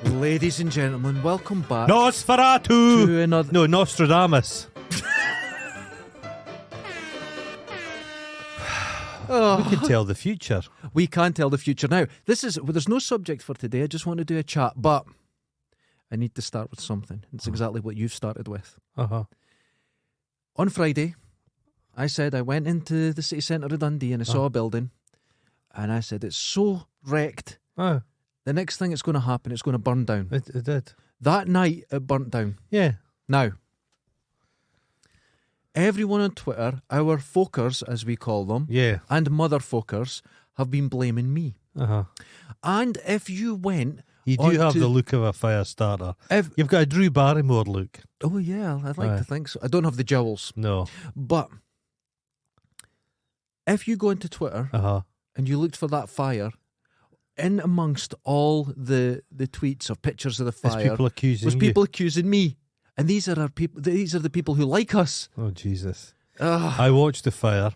Ladies and gentlemen, welcome back Nosferatu! to another... No, Nostradamus. We can tell the future. We can tell the future. Now, there's no subject for today. I just want to do a chat, but I need to start with something. It's exactly what you've started with. Uh-huh. On Friday, I said I went into the city centre of Dundee and I saw a building, and I said, it's so wrecked. Oh, The next thing that's going to happen, it's going to burn down. it did. That night, it burnt down. Yeah. Now, everyone on Twitter, our folkers, as we call them, Yeah. and motherfuckers, have been blaming me. Uh-huh. And if you went... You do on have to- the look of a fire starter. If, You've got a Drew Barrymore look. oh, yeah, I'd like Aye. to think so. I don't have the jowls. No. But if you go into Twitter Uh-huh. and you looked for that fire, in amongst all the tweets of pictures of the There's fire, people accusing was you. people accusing me. And these are our people. These are the people who like us. Oh, Jesus. Ugh. I watched the fire.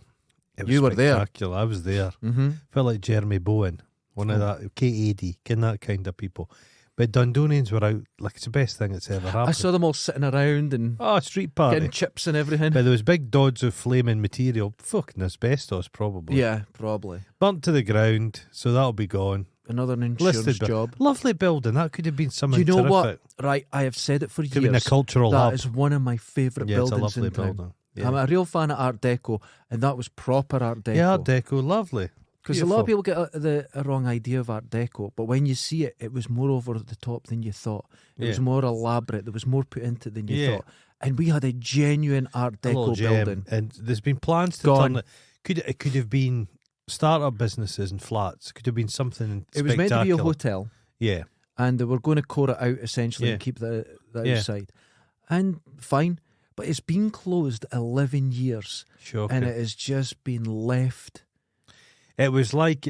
It was You were there. spectacular. I was there. Mm-hmm. Felt like Jeremy Bowen. One of that, K80, that kind of people. But Dundonians were out, like it's the best thing that's ever happened. I saw them all sitting around and Oh, street party. getting chips and everything. But there was big dods of flaming material, fucking asbestos probably. Yeah, probably. Burnt to the ground, so that'll be gone. Another insurance Listed job. Lovely building, that could have been Do something you know terrific. what? Right, I have said it for Could have been a years. cultural That hub. is one of my favourite Yeah, it's a buildings lovely in town. building. Yeah. I'm a real fan of Art Deco, and that was proper Art Deco. Yeah, Art Deco, lovely. Because a lot of Beautiful. people get a wrong idea of Art Deco, but when you see it, it was more over the top than you thought. It was Yeah. more elaborate. There was more put into it than you Yeah. thought. And we had a genuine Art A little Deco gem. building. And there's been plans to Gone. turn it. It could have been start-up businesses and flats. Could have been something It was meant to be a spectacular. hotel, Yeah. and they were going to core it out essentially Yeah. and keep the Yeah. outside. And fine, but it's been closed 11 years, Shocking. and it has just been left. It was like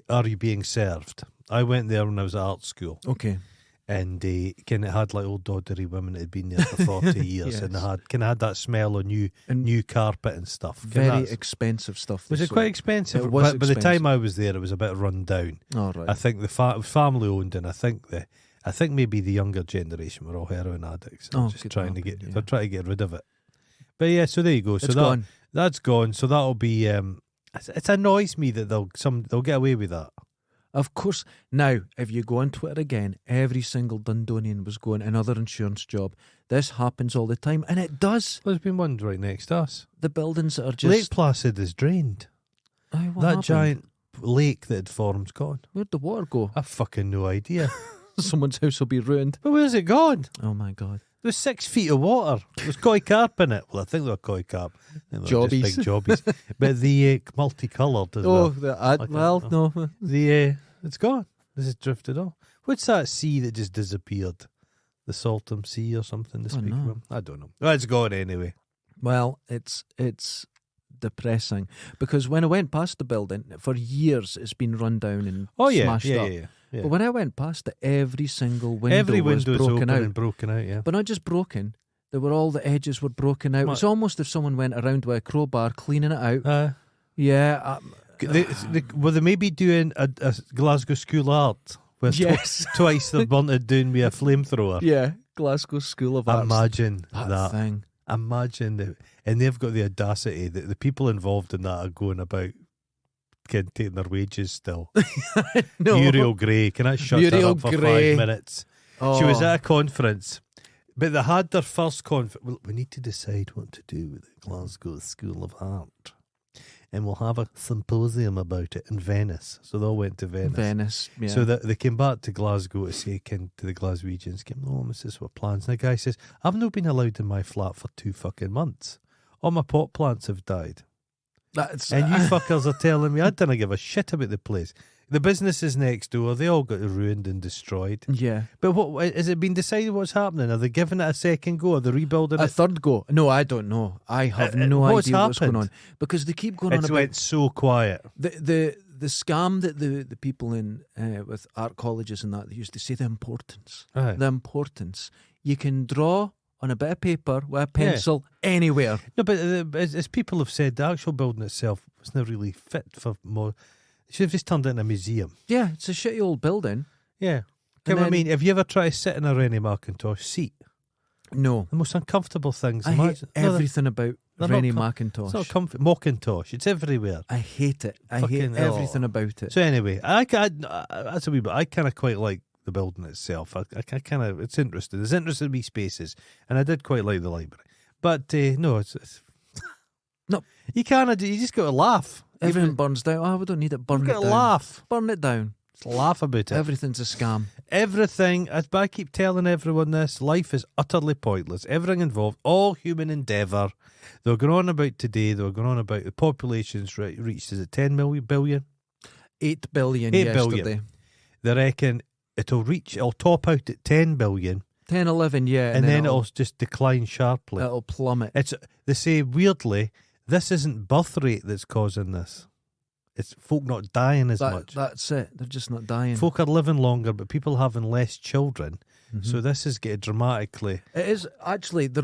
Are You Being Served? I went there when I was at art school, Okay. and it had like old doddery women that had been there for 40 years, and they had that smell of new carpet and stuff. Very expensive stuff. Was they it quite sold. expensive? It was By the time expensive. I was there, it was a bit run down. All right. I think it was family owned, and I think maybe the younger generation were all heroin addicts. Oh, Just could trying to happen, get yeah. they're trying to get rid of it. But yeah, so there you go. So It's gone. That's gone. So that'll be. It annoys me that they'll get away with that. Of course. Now, if you go on Twitter again, every single Dundonian was going another insurance job. This happens all the time, and it does. Well, there's been one right next to us. The buildings that are just Lake Placid is drained. Aye, what That happened? giant lake that had formed's gone. Where'd the water go? I've fucking no idea. Someone's house will be ruined. But where's it gone? Oh my God. There's 6 feet of water. There's koi carp in it. Well, I think they were koi carp. They were just Jobbies. big jobbies. But the multicoloured as Oh, well. no. It's gone. This has drifted off. What's that sea that just disappeared? The Saltham Sea or something to Don't speak know. of? I don't know. Well, it's gone anyway. Well, it's depressing because when I went past the building, for years it's been run down and Oh yeah, smashed yeah, up. yeah, yeah. But when I went past it, every single window Every was window's broken open out. and broken out. Yeah. But not just broken. There were all the edges were broken out. What? It's almost if someone went around with a crowbar cleaning it out. Yeah. Were they maybe doing a Glasgow School Art? Where Yes. twice they've burnt it down with a flamethrower. Yeah. Glasgow School of Arts. Imagine that that. thing. Imagine that. And they've got the audacity that the people involved in that are going about taking their wages still. No. Muriel Gray, can I shut her Muriel up for Gray. 5 minutes? Oh. She was at a conference, but they had their first conference. Well, we need to decide what to do with the Glasgow School of Art. And we'll have a symposium about it in Venice. So they all went to Venice. Yeah. So they came back to Glasgow to say to the Glaswegians, this is what plans. And the guy says, I've not been allowed in my flat for 2 fucking months. All my pot plants have died. That's And you fuckers are telling me I didn't give a shit about the place. The businesses next door, they all got ruined and destroyed. yeah. But what has it been decided what's happening? Are they giving it a second go? Are they rebuilding A it? third go. No, I don't know. I have no what's idea what's going happened? on because they keep going on It's about went so quiet. the scam that the people in with art colleges and that they used to say the importance. Aye. The importance. You can draw on a bit of paper with a pencil anywhere. No, but as people have said, the actual building itself wasn't really fit for more. They should have just turned it into a museum. Yeah, it's a shitty old building. Yeah. I then- mean, have you ever tried to sit in a Rennie McIntosh seat? No. The most uncomfortable things. I hate Imagine. No, everything about they're Rennie not McIntosh. it's not comfy. Macintosh. It's everywhere. I hate it. I hate Fucking everything about it. So anyway, that's a wee bit. I kind of quite like the building itself. I kind of, it's interesting. There's interesting wee spaces, and I did quite like the library. But no, it's No. You can't. You just got to laugh. Everything burns down. Oh, we don't need it. Burn You've it got down. to laugh. Burn it down. Just laugh about it. Everything's a scam. Everything, as I keep telling everyone this, life is utterly pointless. Everything involved, all human endeavour. They were going on about today, they were going on about the population's reached, is it 10 billion? 8 billion 8 yesterday. billion. They reckon it'll top out at 10 billion, 10, 11, yeah. and then it'll just decline sharply. it'll plummet. They say, weirdly, this isn't birth rate that's causing this. It's folk not dying as much. That's it. They're just not dying. Folk are living longer, but people having less children. Mhm. So this is getting dramatically. It is actually, they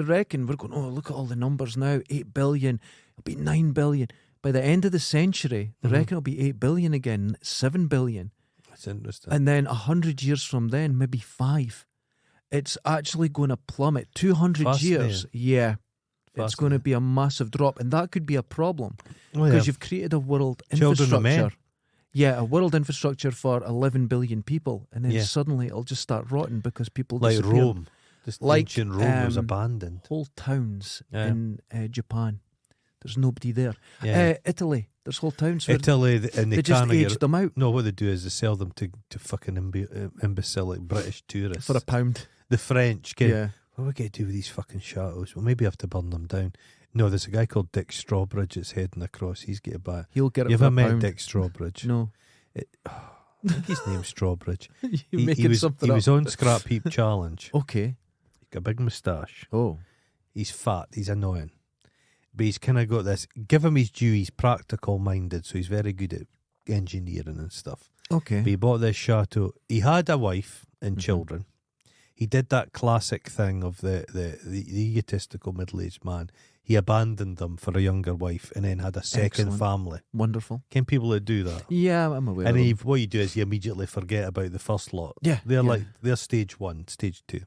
reckon, we're going, oh, look at all the numbers now, 8 billion, it'll be 9 billion. By the end of the century, they Mhm. reckon it'll be 8 billion again, 7 billion. That's interesting. And then 100 years from then, maybe 5. It's actually going to plummet. 200 years, Fascinating. yeah. It's going to Fascinating. be a massive drop. And that could be a problem Oh, yeah. because you've created a world Children of men. infrastructure. Yeah, a world infrastructure for 11 billion people. And then Yeah. suddenly it'll just start rotting because people Like disappear. Rome. Just Like, ancient Rome was um, abandoned. Whole towns Yeah. in Japan. There's nobody there. Yeah. Italy. There's whole towns where Italy, and they they just can't age get. them out No, what they do is they sell them to fucking imbecilic British tourists. for £1. The French can. Yeah. What do we get to do with these fucking chateaus? Well, maybe have to burn them down. No, there's a guy called Dick Strawbridge that's heading across. He's getting back. He'll get it You for ever met £1. Dick Strawbridge? No. I think his name's Strawbridge. You're He making was, something he up. was on Scrap Heap Challenge. Okay. He's got a big moustache. Oh. He's fat. He's annoying. But he's kind of got this. Give him his due. He's practical minded, so he's very good at engineering and stuff. Okay. But he bought this chateau. He had a wife and Mhm. children. He did that classic thing of the egotistical middle-aged man. He abandoned them for a younger wife and then had a second Excellent. family. Wonderful. Can people that do that? Yeah, I'm aware And of he, them. what you do is you immediately forget about the first lot. Yeah. They're yeah. like, they're stage 1, stage 2.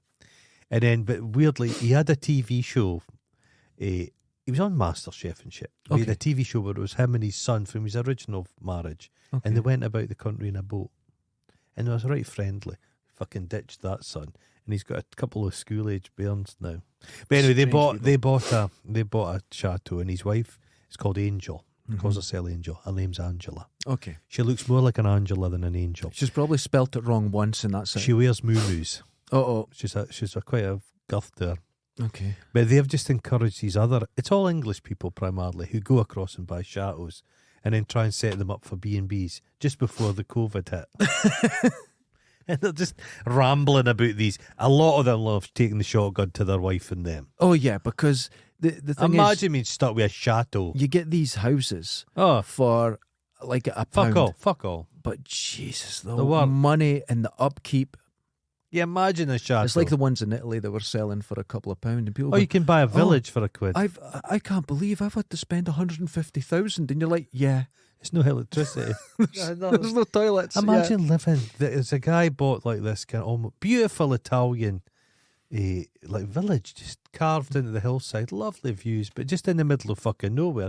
And then, but weirdly, he had a TV show. He was on MasterChef and shit. He had a TV show where it was him and his son from his original marriage. Okay. And they went about the country in a boat. And it was right friendly. Fucking ditched that son. And he's got a couple of school-age bairns now. But anyway, Strange they bought a chateau, and his wife is called Angel. Calls herself Angel. Her name's Angela. Okay. She looks more like an Angela than an angel. She's probably spelt it wrong once and that's it. She wears muumuus. Oh. She's quite a girth there. Okay. But they've just encouraged these it's all English people primarily, who go across and buy chateaus and then try and set them up for B&Bs just before the COVID hit. And they're just rambling about these. A lot of them love taking the shotgun to their wife and them. Oh, yeah, because the thing Imagine being stuck with a chateau. is, you get these houses Oh, for like a fuck pound. fuck all. But Jesus, the The what? money and the upkeep. Yeah, imagine a chateau. It's like the ones in Italy that were selling for a couple of £1 and people. Oh, go, you can buy a village for a quid. I can't believe I've had to spend 150,000, and you're like, yeah, It's no electricity. there's no toilets. Imagine living. There's a guy bought like this kind of almost beautiful Italian, like village, just carved into the hillside. Lovely views, but just in the middle of fucking nowhere.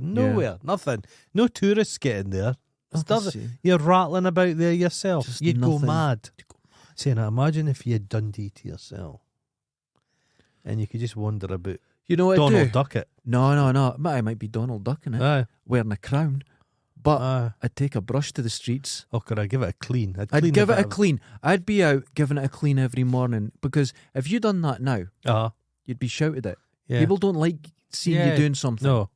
Nothing. No tourists getting there. It's nothing. You're rattling about there yourself. Just You'd go nothing. mad. Saying, imagine if you had Dundee to yourself, and you could just wander about. You know what I Donald do? Duckett. No. I might be Donald Duck in it, Aye. wearing a crown. But Aye. I'd take a brush to the streets. Oh, could I give it a clean? I'd clean give it bit a clean. I'd be out giving it a clean every morning, because if you done that now, you'd be shouted at. Yeah. People don't like seeing Yeah. you doing something. No.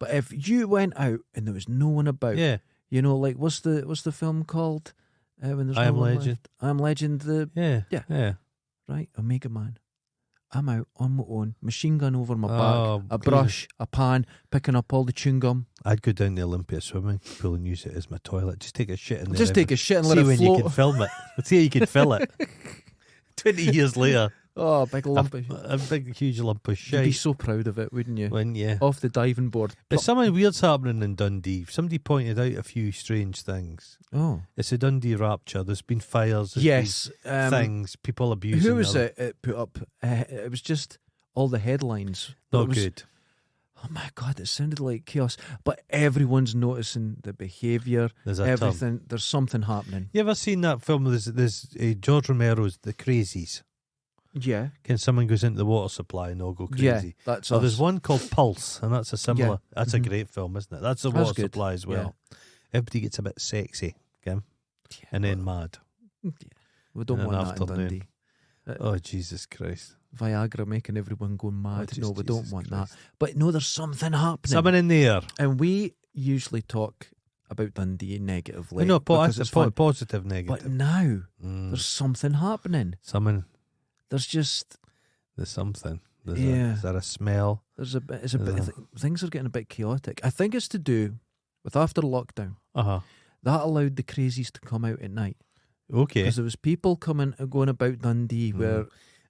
But if you went out and there was no one about, Yeah. you know, like what's the film called? When there's I no Am one Legend. left? I Am Legend. Yeah. Yeah. Yeah. Right, Omega Man. I'm out on my own, machine gun over my Oh, back, a clean. brush, a pan, picking up all the chewing gum. I'd go down the Olympia swimming pool and use it as my toilet. Just take a shit in there. Just take a shit and See let it when float. you can film it. See how you can fill it. 20 years later, Oh, a big lump of a big, huge lump of You'd be shit. so proud of it, wouldn't you? When Off the diving board. there's something weird's happening in Dundee. Somebody pointed out a few strange things. Oh. It's a Dundee rapture. There's been fires. There's Yes. been things. People abusing. Who was their- it put up? It was just all the headlines. Not It was- good. Oh my God, it sounded like chaos. But everyone's noticing the behaviour, There's a term. everything. There's something happening. You ever seen that film? There's George Romero's The Crazies. Yeah. Can someone goes into the water supply and all go crazy? Yeah, that's So us. there's one called Pulse, and that's a similar. Yeah. That's Mhm. a great film, isn't it? That's the That's water good. supply as well. Everybody gets a bit sexy, okay? Yeah, And then but mad. we don't in want an that in afternoon. Dundee. Oh Jesus Christ! Viagra making everyone go mad. Oh, No, we don't Jesus want Christ. that. But no, there's something happening. Someone in there. And we usually talk about Dundee negatively. No, because it's fun. positive, But negative. now Mm. there's something happening. Someone. There's just There's something. There's Yeah. is there a smell? there's a bit. It's a Yeah. bit. Things are getting a bit chaotic. I think it's to do with after lockdown. Uh-huh. That allowed the crazies to come out at night Okay. because there was people coming going about Dundee where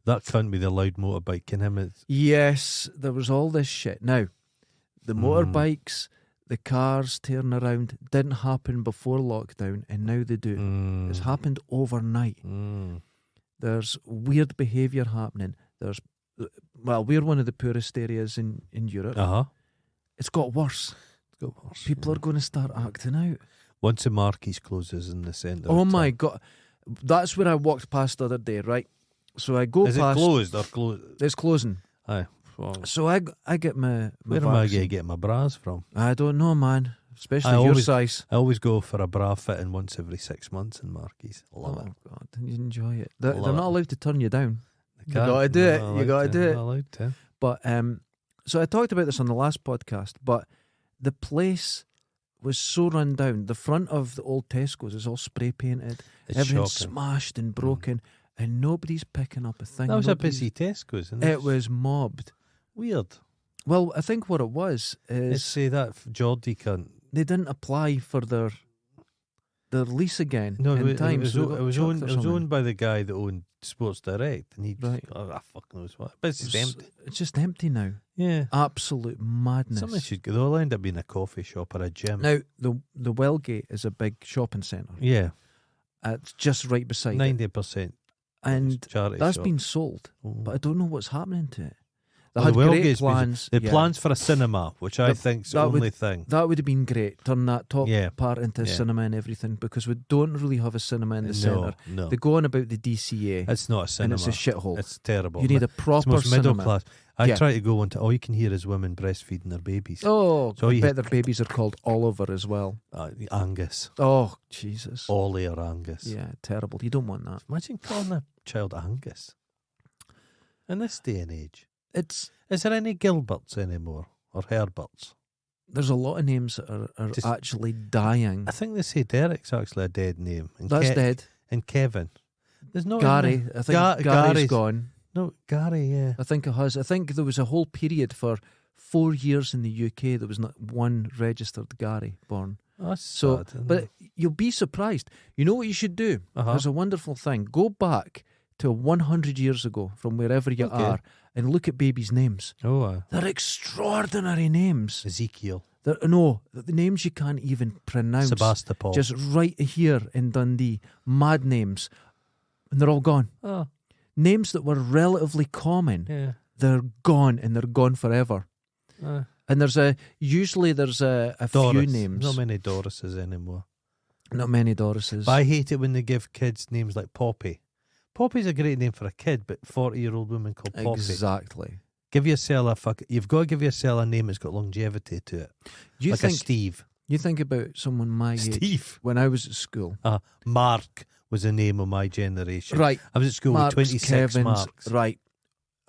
That can't be the loud motorbike in him. It's, yes, there was all this shit. Now, the motorbikes, the cars tearing around didn't happen before lockdown, and now they do. It's happened overnight. There's weird behaviour happening. We're one of the poorest areas in Europe. Uh-huh. It's got worse. People are going to start acting out. Once the Marquis closes in the centre. Oh of my town. God. That's where I walked past the other day, right? So I go Is it past. closed or closed? It's closing. Aye. So I get my Where am I vaccine. going to get my bras from? I don't know, man. Especially I your always- size. I always go for a bra fitting once every 6 months in Marquis. Love it. Oh God, you enjoy it. They're Love not it. allowed to turn you down. You gotta do it. You gotta do it. Not allowed to. But so I talked about this on the last podcast. But the place was so run down. The front of the old Tesco's is all spray painted. It's Everything's shocking. smashed and broken, and nobody's picking up a thing. That was a Nobody's- busy Tesco's, isn't it? It was mobbed. Weird. Well, I think what it was Let's is say that Geordie cunt. they didn't apply for their lease again No, in it time. was, so they it got was chucked owned. or It was something. owned by the guy that owned Sports Direct, and he Right. I fuck knows what. But it's just empty. It's just empty now. Yeah. Absolute madness. Something should go. They'll end up being a coffee shop or a gym. Now the Wellgate is a big shopping centre. Yeah, It's just right beside it, 90%. and charity that's shop. been sold. Oh. But I don't know what's happening to it. They Well, had the great Wellgate's been- plans. The yeah. plans for a cinema, which I That- think's the that would- only thing. That would have been great. Turn that top Yeah. part into a Yeah. cinema and everything, because we don't really have a cinema in the centre. No, They go on about the DCA, it's not a cinema. and it's a shithole. It's terrible. You need a It's proper most middle cinema. class. I Yeah. try to go into. All you can hear is women breastfeeding their babies. Oh, So I you- bet their babies are called Oliver as well. Angus, Oh, Jesus. Ollie or Angus. Yeah, terrible. You don't want that. Imagine calling a child Angus. In this day and age, It's is there any Gilberts anymore or Herberts? There's a lot of names that are Just- actually dying. I think they say Derek's actually a dead name. And That's dead. And Kevin. There's no Gary, I think Gary's Gary's gone. No, Gary. Yeah. I think it has. I think there was a whole period for 4 years in the UK there was not one registered Gary born. That's So, sad, isn't but it? you'll be surprised. You know what you should do? Uh-huh. There's a wonderful thing. Go back to 100 years ago from wherever you Okay. are and look at babies' names. Oh, They're extraordinary names. Ezekiel, No, the names you can't even pronounce. Sebastopol. Just right here in Dundee. Mad names. And they're all gone. oh, Names that were relatively common, yeah. they're gone, and they're gone forever. And usually there's a few Doris. names. Not many Dorises anymore. Not many Dorises. But I hate it when they give kids names like Poppy. Poppy's a great name for a kid, but 40-year-old woman called Poppy. Exactly. Give yourself you've got to give yourself a name that's got longevity to it. You like think a Steve. you think about someone my age Steve. when I was at school. Mark was the name of my generation. Right. I was at school Marks, with 26 Kevins, Marks. Right.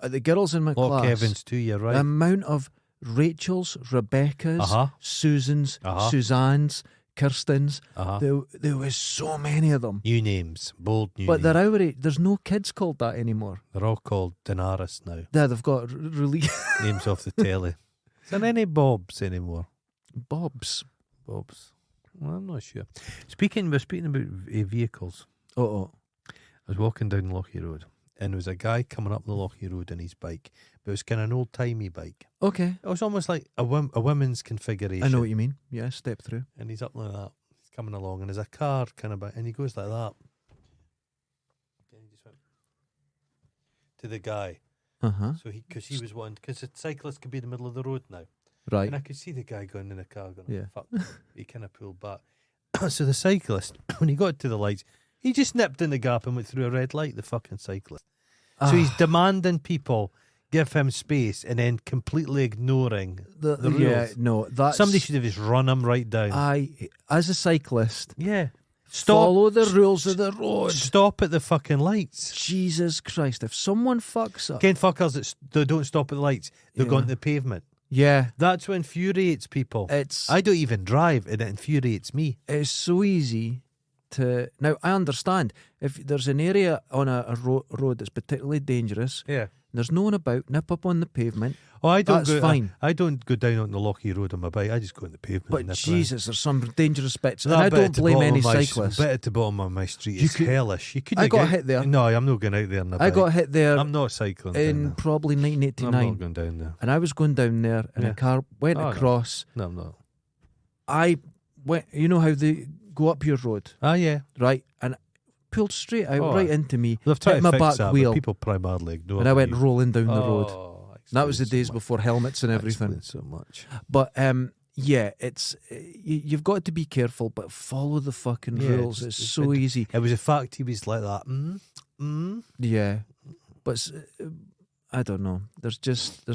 The girls in my Oh, class. Kevin's too, you're right. The amount of Rachels, Rebecca's, Uh-huh. Susans, Uh-huh. Suzanne's, Kirstens. Uh-huh. There was so many of them. New names. Bold new But names. they're our age. There's no kids called that anymore. They're all called Daenerys now. Yeah, they've got really Names off the telly. Is there any Bobs anymore? Bobs. Bobs. Well, I'm not sure. We're speaking about vehicles. Oh. I was walking down Lochie Road and there was a guy coming up the Lochie Road on his bike, but it was kind of an old-timey bike. Okay. It was almost like a women's configuration. I know what you mean. Yeah, step through. And he's up like that. He's coming along, and there's a car kind of, and he goes like that. And he just went to the guy. Uh-huh. So because he was one, because the cyclist could be in the middle of the road now. Right. And I could see the guy going in the car going, Yeah. fuck. He kind of pulled back. So the cyclist, when he got to the lights, he just nipped in the gap and went through a red light, the fucking cyclist. So he's demanding people give him space and then completely ignoring the rules. Yeah, no, that's... Somebody should have just run him right down. As a cyclist, Yeah. follow the rules of the road. Stop at the fucking lights. Jesus Christ, if someone fucks up... Again, fuckers that don't stop at the lights, they're Yeah. going to the pavement. Yeah. That's what infuriates people. I don't even drive, and it infuriates me. It's so easy to... Now, I understand. If there's an area on a road that's particularly dangerous, Yeah. there's no one about, nip up on the pavement. Oh, I don't That's go. fine. I don't go down on the Lochie Road on my bike. I just go on the pavement. But and nip Jesus, there's some dangerous bits. around. And I That bit don't at the blame bottom any of my- cyclist. Bit at the bottom of my street You is could- hellish. You I got hit there. No, I'm not going out there on the I bike. got hit there I'm not cycling down in there. probably I'm 1989. not going down there. And I was going down there and Yeah. a car went Oh, no. across. No, I'm not. I went, you know how they go up your road, Ah, yeah. right? And pulled straight out, Oh, right into me, They've tried hit to my fix back that, wheel, but people primarily ignore and I went you. rolling down the road. Oh, And that was the explains days so before helmets and much. everything. Explains so much. But yeah, it's you've got to be careful, but follow the fucking Yeah, rules. It's so easy. It was the fact he was like that. Yeah, but I don't know. There's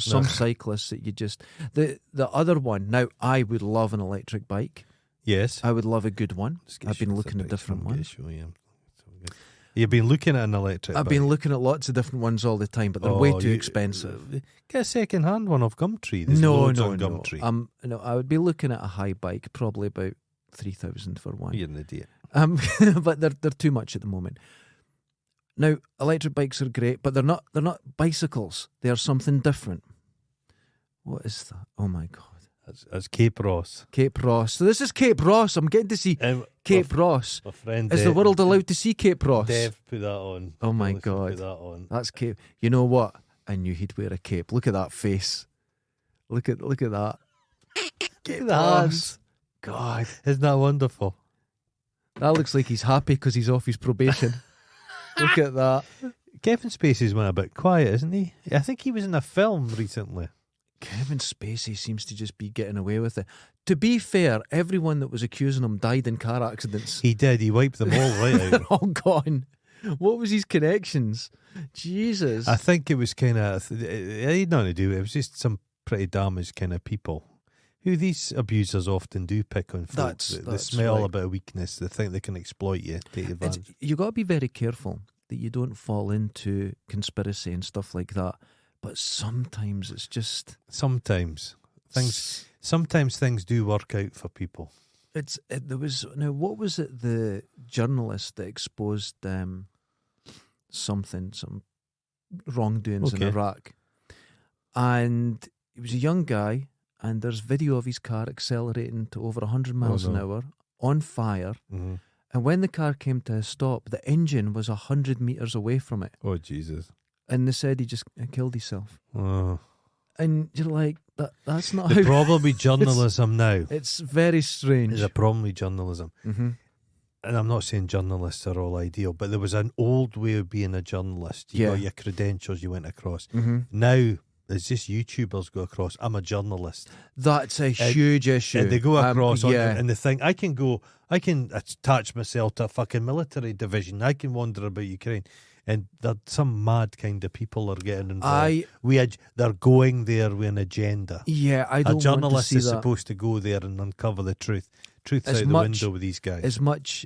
some cyclists that you just the other one. Now I would love an electric bike. Yes. I would love a good one. Let's get I've been you looking the at bikes different from ones. Gesho, yeah. You've been looking at an electric I've bike. been looking at lots of different ones all the time, but they're way Oh, too you- expensive. Get a second-hand one off Gumtree. There's No, loads no, on no. Gumtree. No, I would be looking at a high bike, probably about 3,000 for one. You're an idiot. But they're too much at the moment. Now, electric bikes are great, but they're not bicycles. They are something different. What is that? Oh my God. That's Cape Ross. Cape Ross. So this is Cape Ross. I'm getting to see Cape Ross. My friend Is the world allowed to see Cape Ross? Dev put that on. Oh my Alison God. Put that on. That's Cape. You know what? I knew he'd wear a cape. Look at that face. Look at that. Cape the hands. Ross. God. Isn't that wonderful? That looks like he's happy because he's off his probation. Look at that. Kevin Spacey's went a bit quiet, isn't he? I think he was in a film recently. Kevin Spacey seems to just be getting away with it. To be fair, everyone that was accusing him died in car accidents. He did. He wiped them all right They're out. all gone. What was his connections? Jesus. I think it was kind of... It had nothing to do with it. It was just some pretty damaged kind of people who these abusers often do pick on folks. They That's smell right. a bit of weakness. They think they can exploit you, take advantage. You got to be very careful that you don't fall into conspiracy and stuff like that. But sometimes it's just... Sometimes things do work out for people. There was... Now, what was it, the journalist that exposed some wrongdoings in Okay. Iraq? And he was a young guy, and there's video of his car accelerating to over 100 miles an hour, on fire. Mm-hmm. And when the car came to a stop, the engine was 100 metres away from it. Oh, Jesus. And they said he just killed himself. Oh. And you're like, that's not The how... problem with journalism now It's very strange. is a problem with journalism. Mm-hmm. And I'm not saying journalists are all ideal, but there was an old way of being a journalist. You Yeah. got your credentials, you went across. Mm-hmm. Now, there's just YouTubers go across. I'm a journalist. That's a huge issue. And they go across on yeah. and they think, I can attach myself to a fucking military division. I can wander about Ukraine. And some mad kind of people are getting involved. They're going there with an agenda. Yeah, I don't A want to journalist see is that. supposed to go there and uncover the truth. Truth's As out much- the window with these guys. As much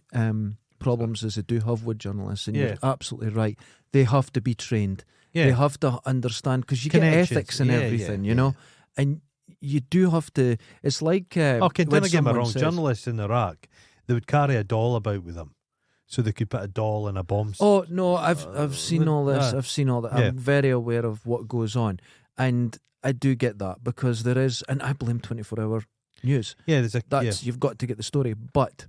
problems as they do have with journalists, and Yeah. you're absolutely right. They have to be trained. Yeah. They have to understand, because you get Connections. ethics and Yeah, everything, yeah, you know? And you do have to... It's like... Okay, when don't get me someone wrong. says- Journalists in Iraq, they would carry a doll about with them, so they could put a doll in a bomb. Oh, no, I've seen all this. I've seen all that. Yeah. I'm very aware of what goes on. And I do get that, because there is... And I blame 24-hour news. Yeah, there's a You've got to get the story. But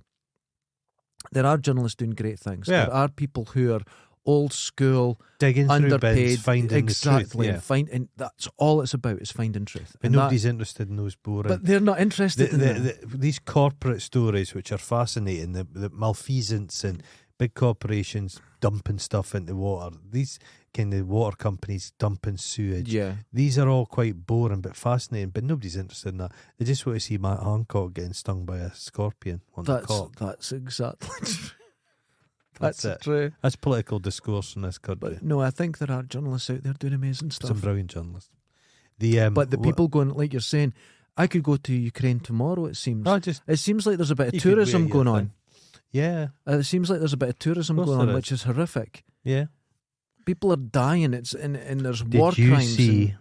there are journalists doing great things. Yeah. There are people who are old school, digging through underpaid, bins, finding exactly, the truth. and and that's all it's about, is finding truth. But And nobody's interested in those boring. but they're not interested in that. These corporate stories, which are fascinating, the malfeasance and big corporations dumping stuff into water, these kind of water companies dumping sewage. Yeah, These are all quite boring but fascinating, but nobody's interested in that. They just want to see Matt Hancock getting stung by a scorpion on the cock. that's exactly true. That's That's it. true. That's political discourse in this country. But no, I think there are journalists out there doing amazing stuff. Some brilliant journalists. The But the people going, like you're saying, I could go to Ukraine tomorrow, it seems. It seems like there's a bit of You could tourism wear your going thing. on. Yeah, It seems like there's a bit of tourism Of course going on, there which is horrific. yeah. People are dying. And there's war Did you crimes. see?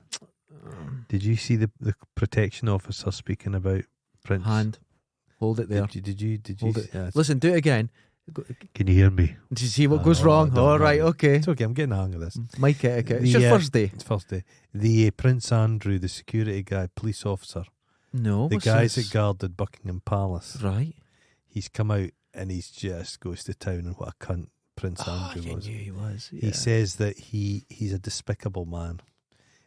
Did you see the protection officer speaking about Prince? Hand. Hold it there. Did you? Hold it. Yeah, Listen, do it again. can you hear me? Did you see what goes Oh, wrong? don't All right, worry. okay. It's okay. I'm getting the hang of this. Mike etiquette. The, It's your first day. It's first day. The Prince Andrew, the security guy, police officer, No, the what's guys this? that guarded Buckingham Palace. Right. He's come out and he's just goes to town and what a cunt Prince Oh, Andrew you was. knew he was. He Yeah. says that he's a despicable man,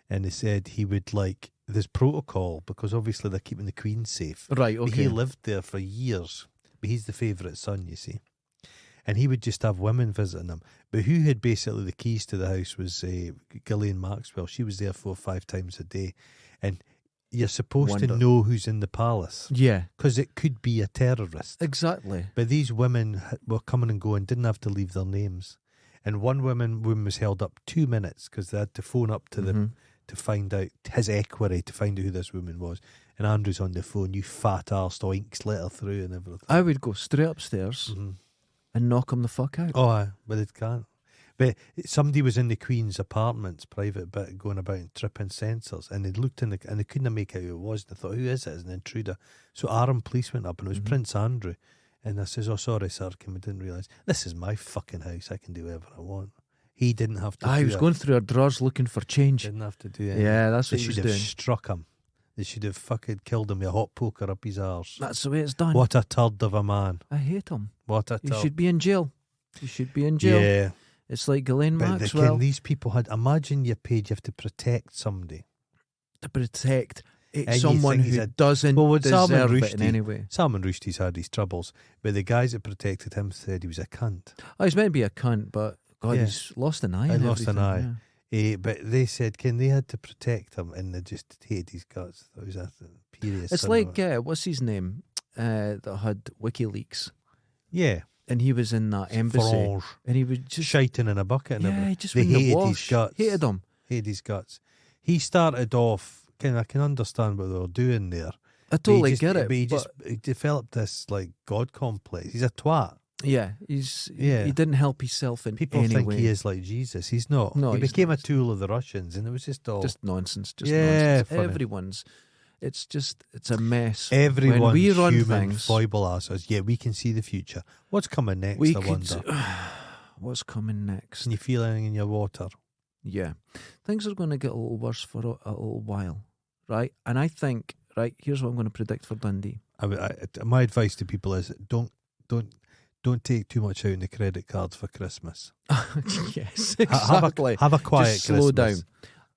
and he said he would like there's protocol because obviously they're keeping the Queen safe. Right, But okay. he lived there for years, but he's the favourite son, you see. And he would just have women visiting him. But who had basically the keys to the house was Ghislaine Maxwell. She was there 4 or 5 times a day. And you're supposed to Wonder. know who's in the palace Yeah, because it could be a terrorist. exactly. But these women were coming and going, didn't have to leave their names. And one woman was held up 2 minutes because they had to phone up to them to find out his equerry, to find out who this woman was. And Andrew's on the phone, you fat arse, oinks, let her through and everything. I would go straight upstairs and knock him the fuck out. Oh, aye, but it can't. But somebody was in the Queen's apartments, private bit, going about and tripping sensors, and they looked in and they couldn't make out who it was. And they thought, who is it? As an intruder. So armed police went up, and it was Prince Andrew. And I says, oh, sorry, sir, we didn't realise. This is my fucking house. I can do whatever I want. He didn't have to. He do was it. going through her drawers looking for change. Didn't have to do it. Yeah, that's They what he was should have doing. struck him. They should have fucking killed him with a hot poker up his arse. That's the way it's done. What a turd of a man. I hate him. What a He turd. should be in jail. He should be in jail. Yeah. It's like Ghislaine But Maxwell. these people had, imagine you're paid, you have to protect somebody. To protect And you someone think he's who a- doesn't Well, with Salman deserve it in Rushdie- any way. Salman Rushdie's had his troubles, but the guys that protected him said he was a cunt. Oh, he's meant to be a cunt, but God, Yeah. he's lost an eye. He and lost an everything, eye. But they said, they had to protect him, and they just hated his guts. That was a period. It's like, what's his name? That had WikiLeaks. yeah, And he was in that embassy. Farage. And he was just. Shiting in a bucket and Yeah, everything. he just They wouldn't hated wash. his guts. Hated him. Hated his guts. He started off, I can understand what they were doing there. I But totally he just, get it. But he developed this like God complex. He's a twat. Yeah, he didn't help himself in People any think way. he is like Jesus. He's not. No, he he's became not. a tool of the Russians, and it was just all. Just nonsense. Just Yeah, nonsense. funny. It's a mess. everyone's when we run human things, foible asses. Yeah, we can see the future. What's coming next? we I could. wonder. What's coming next? Can you feel anything in your water? Yeah, things are going to get a little worse for a little while, right? And I think, right, here's what I'm going to predict for Dundee. My advice to people is don't take too much out in the credit cards for Christmas. Yes, Have exactly. a quiet Just slow Christmas. down.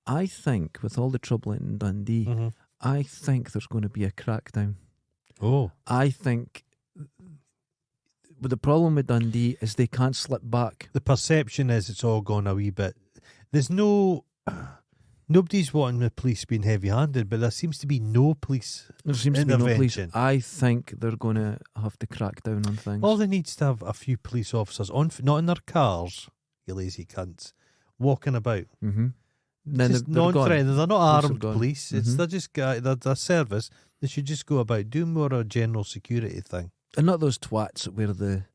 I think with all the trouble in Dundee, Mhm. I think there's going to be a crackdown. Oh, I think. But the problem with Dundee is they can't slip back. the perception is it's all gone a wee bit. There's nobody's wanting the police being heavy-handed, but there seems to be no police. There seems to be no police. Intervention. I think they're going to have to crack down on things. All they need is to have a few police officers on, not in their cars, you lazy cunts, walking about. Mm-hmm. Then Just they're gone. non-threatening. They're not Police are armed gone. police. Mhm. They're just they're service. They should just go about doing more of a general security thing. And not those twats that wear the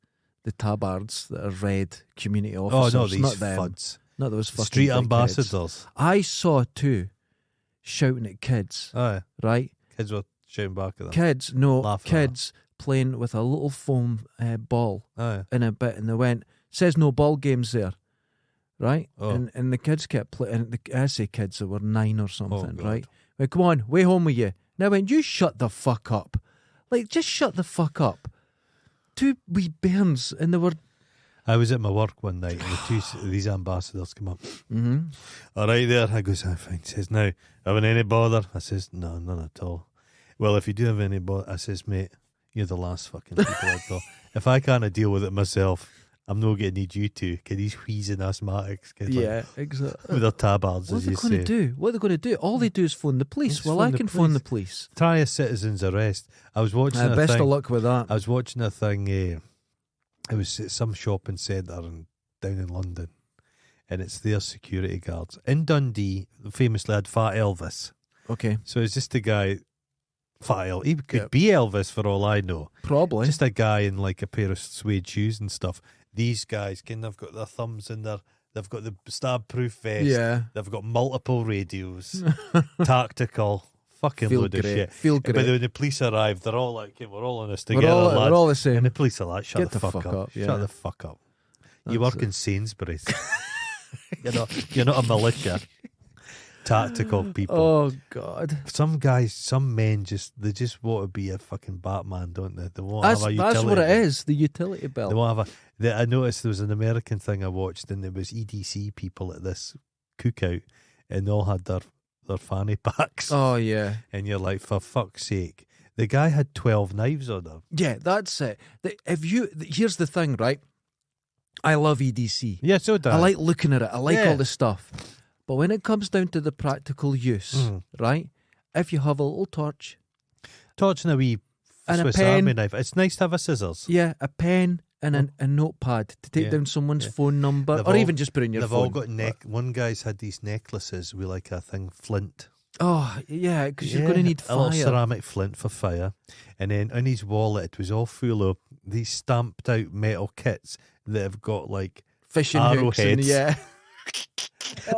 tabards that are red community Oh officers. no, these not them. fuds, Not those fucking street big heads. ambassadors. I saw two shouting at kids, Aye, right? kids were shouting back at them. Kids playing with a little foam ball Aye, in a bit, and they went, says no ball games there, right? Oh. And the kids kept playing. I say kids that were 9 or something, God. right? Went, come on, way home with you. And I went, you shut the fuck up. Like, just shut the fuck up. Two wee bairns, and they were I was at my work one night and these ambassadors come up. Mm-hmm. All right there. I goes, I fine. He says, now, having any bother? I says, no, none at all. Well, if you do have any bother, I says, mate, you're the last fucking people I'd call. If I can't deal with it myself, I'm not going to need you to. Because these wheezing asthmatics get Exactly. with their tabards, What as are you they going say. to do? What are they going to do? All they do is phone the police. Just Well, phone I the can phone the police. Try a citizen's arrest. I was watching a Best thing. of luck with that. I was watching a thing. It was at some shopping centre down in London, and it's their security guards in Dundee. Famously had Fat Elvis, Okay. so it's just a guy. He could be Elvis for all I know. Probably. Just a guy in like a pair of suede shoes and stuff. These guys they've got their thumbs in there. They've got the stab-proof vest. Yeah. They've got multiple radios, tactical, fucking Feel load great. of shit. Feel But great. when the police arrive, they're all like, okay, we're all in this We're together, all, lads. we're all the same. And the police are like, shut Get the fuck up. yeah. Shut the fuck up. You That's work in Sainsbury's. You're not a militia. Tactical people. Oh, God. Some guys, some men they just want to be a fucking Batman, don't they? They won't have a utility. That's what it is, the utility They belt. won't have I noticed there was an American thing I watched, and there was EDC people at this cookout, and they all had their fanny packs. Oh, yeah. And you're like, for fuck's sake. The guy had 12 knives on him. Yeah, that's it. Here's the thing, right? I love EDC. Yeah, so do I like looking at it. I like Yeah. all the stuff. But when it comes down to the practical use, right? If you have a little torch, torch and a wee and Swiss a pen, Army knife. It's nice to have a scissors. yeah, a pen and a notepad to take Yeah. down someone's Yeah. phone number, They've or all- even just put in your They've phone. all got one guy's had these necklaces with like a thing, flint. Oh, yeah, because you're going to need a little fire. ceramic flint for fire. And then in his wallet, it was all full of these stamped out metal kits that have got like Fishing hooks and arrowheads. yeah,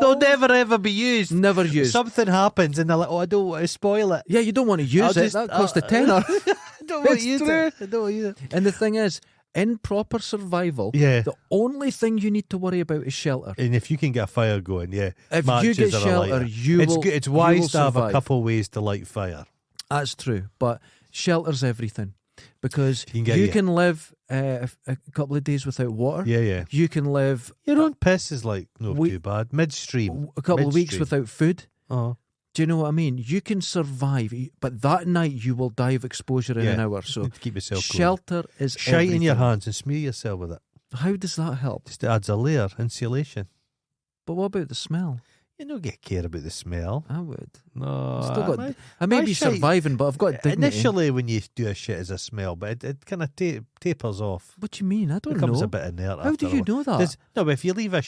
they'll never ever be used. never used. Something happens and they're like, oh, I don't want to spoil it. Yeah, you don't want to use I'll it. just- That cost a tenner. I don't want It's to use true. it. I don't want to use it. And the thing is, in proper survival, Yeah. the only thing you need to worry about is shelter. And if you can get a fire going, yeah. If you matches get are a shelter, lighter. you it's will. good. It's you wise will to have a survive. couple ways to light fire. That's true, but shelter's everything because You can get you you. can live a couple of days without water. Yeah, yeah. You can live Your own piss is like no We- too bad. Midstream. a couple of weeks Midstream. without food. Oh, Do you know what I mean? You can survive, but that night you will die of exposure in an hour. So need to keep yourself cool. shelter is Shite in your everything. hands and smear yourself with it. How does that help? Just adds a layer, insulation. But what about the smell? You don't get care about the smell. I would. No, Still got. I may my be shite- surviving, but I've got dignity. initially when you do a shit as a smell, but it kind of tapers off. What do you mean? I It don't becomes know. a bit inert. How do after you a while. know that? No, but if you leave a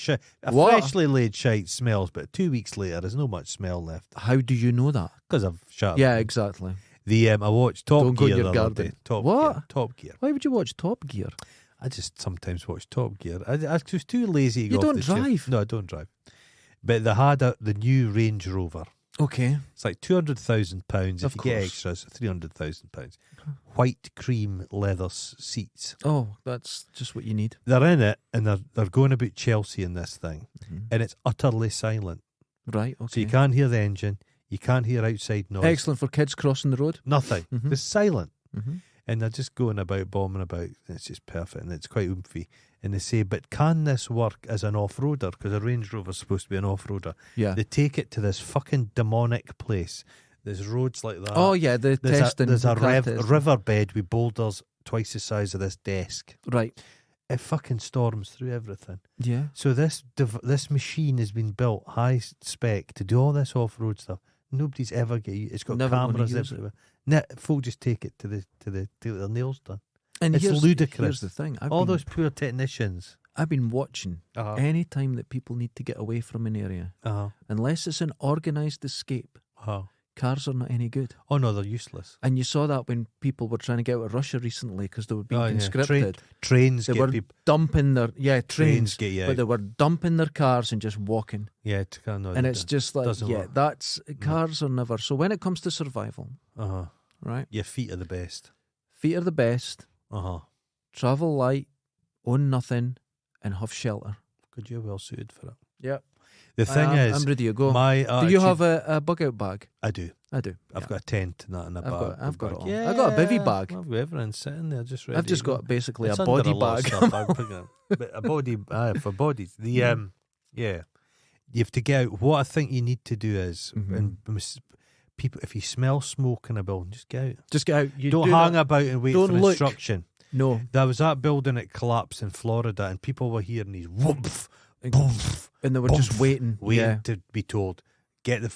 What? freshly laid shite smells, but 2 weeks later there's no much smell left How do you know that? because I've shut. Yeah, exactly. I watched Top Don't go in Gear your the other day. garden. Top What? Gear. Top Gear. Why would you watch Top Gear? I just sometimes watch Top Gear. I was too lazy to You go off don't the chair. drive? No, I don't drive. But they had the new Range Rover. Okay. It's like £200,000. Of If you get course. extras, £300,000. White cream leather seats. Oh, that's just what you need. They're in it and they're going about Chelsea in this thing, Mhm. and it's utterly silent. Right. Okay. So you can't hear the engine, you can't hear outside noise. Excellent for kids crossing the road. Nothing. Mhm. It's silent. Mm-hmm. And they're just going about, bombing about. And it's just perfect and it's quite oomphy. And they say, but can this work as an off-roader? Because a Range Rover's supposed to be an off-roader. Yeah. They take it to this fucking demonic place. There's roads like that. Oh yeah, the there's testing. there's a car testing. riverbed with boulders twice the size of this desk. Right. It fucking storms through everything. Yeah. So this machine has been built high spec to do all this off-road stuff. Nobody's ever get it. It's got Never gonna cameras use it. everywhere. Folk just take it to their nails done. And It's here's ludicrous. the thing. All those poor technicians. I've been watching Uh-huh. any time that people need to get away from an area, unless it's an organised escape, cars are not any good. Oh no, they're useless. And you saw that when people were trying to get out of Russia recently because they were being Oh, yeah. conscripted. Trains They get were people. dumping their Trains trains, get you but out. they were dumping their cars and just walking. Yeah, no, And it's just like, doesn't yeah, work. that's cars are never. So when it comes to survival, right? Your feet are the best. Feet are the best. Travel light, own nothing, and have shelter. Good, you're well suited for it. Yep. The thing is, I'm ready to go. my Do you have a bug out bag? I do. I do. I've got a tent and that in a bag. I've got it all. Yeah, I've got a bivvy bag. I've got everything sitting there just ready. I've just to go. got basically It's a under body lot of bag. stuff. I've put but a body for bodies. Yeah, you have to get out. What I think you need to do is, and people, if you smell smoke in a building, just get out. Just get out. You Don't hang about and wait Don't for look. instruction. No. There was that building that collapsed in Florida, and people were hearing these whoomph, boomph, And they were just waiting. waiting to be told.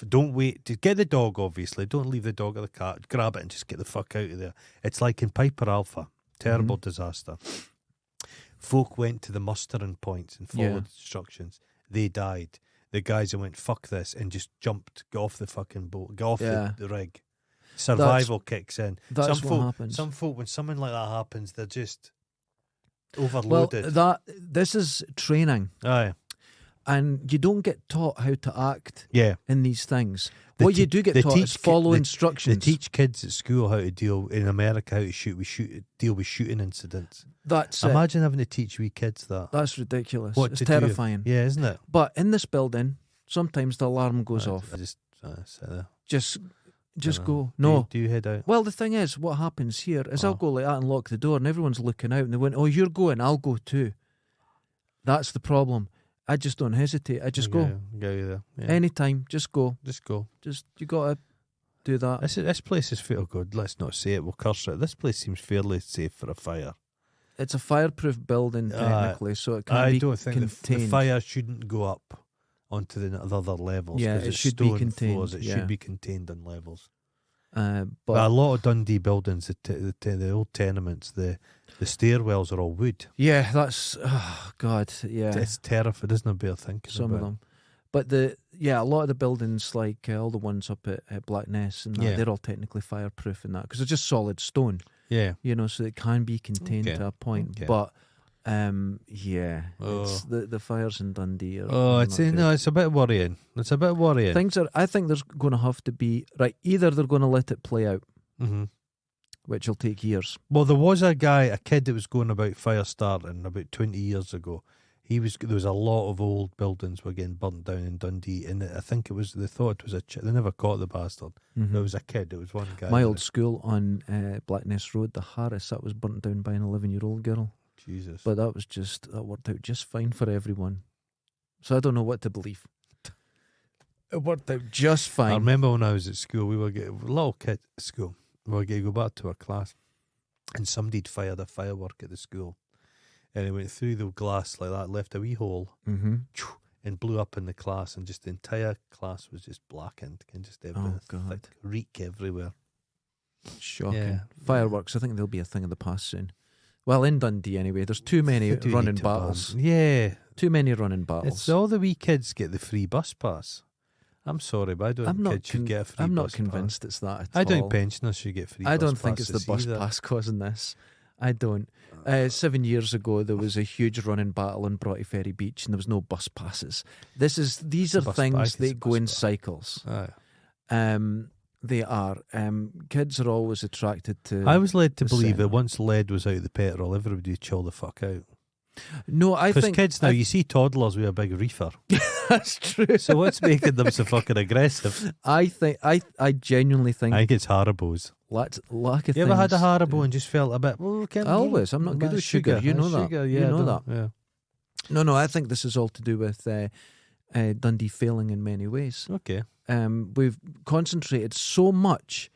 Don't wait to get the dog. Obviously, don't leave the dog or the cat. Grab it and just get the fuck out of there. It's like in Piper Alpha, terrible disaster. Folk went to the mustering points and followed instructions. They died. The guys that went fuck this and just jumped, got off the fucking boat, got off the rig. Survival kicks in. That's what happens. Some folk, when something like that happens, they're just overloaded. Well, this is training, Aye. and you don't get taught how to act Yeah. in these things. They What you te- do get they taught is teach ki- follow they- instructions. They teach kids at school how to deal in America, how to deal with shooting incidents. That's it. Imagine having to teach wee kids that. That's ridiculous. What It's to do. terrifying. Yeah, isn't it? But in this building, sometimes the alarm goes off. I just sit there. Just Dunno. go. No. Do you head out? Well, the thing is, what happens here is I'll Oh. go like that and lock the door, and everyone's looking out, and they went, "Oh, you're going, I'll go too." That's the problem. I just don't hesitate. I just go. Go there. Yeah. Anytime, just go. Just go. Just you gotta do that. This place is feel good. Let's not say it. We'll curse it. This place seems fairly safe for a fire. It's a fireproof building technically, so it can be don't think the contained. fire shouldn't go up onto the other levels. Yeah, 'cause it it's should be stone contained, floors. It yeah. should be contained on levels. But But a lot of Dundee buildings, the old tenements, the stairwells are all wood. yeah, that's God, yeah, It's terrifying, isn't it? Better thinking some about of them. But a lot of the buildings, like all the ones up at Blackness and that, Yeah. they're all technically fireproof and that because they're just solid stone, Yeah. so it can be contained Okay. to a point. Okay. But it's the fires in Dundee. Are It's not good. a bit worrying. It's a bit worrying. Things are. I think there's going to have to be right. Either they're going to let it play out, Mm-hmm. which will take years. Well, there was a kid that was going about fire starting about 20 years ago. There was a lot of old buildings were getting burnt down in Dundee, and I think they thought it was they never caught the bastard. There was a kid. There was one guy. My old school on Blackness Road, the Harris, that was burnt down by an 11-year-old girl. Jesus. But that worked out just fine for everyone. So I don't know what to believe. It worked out just I fine. remember when I was at school, we were getting a little kid at school. We were going to go back to our class, and somebody'd fired a firework at the school, and it went through the glass like that, left a wee hole, Mm-hmm. and blew up in the class, and just the entire class was just blackened, and just everything, God. thick reek everywhere. Shocking. Yeah. Fireworks, I think they'll be a thing of the past soon. Well, in Dundee anyway, there's too many They do need running to ban- battles. Yeah, Too many running battles. it's all the wee kids get the free bus pass. I'm sorry, but I don't I'm think not kids should get a free I'm not bus convinced it's that at pass. I don't all. think pensioners should get free I bus don't think it's the passes bus either. pass causing this. I don't. 7 years ago, there was a huge running battle in Broughty Ferry Beach, and there was no bus passes. These are Bus things pass, that it's go bus in pass. cycles. Aye. They are. Kids are always attracted to. I was led to the believe that centre. once lead was out of the petrol, everybody would chill the fuck out. No, I Because think kids now, you see toddlers with a big reefer. that's true. So what's making them so fucking aggressive? I genuinely think I think it's Haribo's. lack of You ever had a things- Haribo and just felt a bit? Well, Always. I'm not good with sugar. You know that. Sugar, You yeah, know I that. don't- No, I think this is all to do with Dundee failing in many ways. Yeah. Okay. We've concentrated so much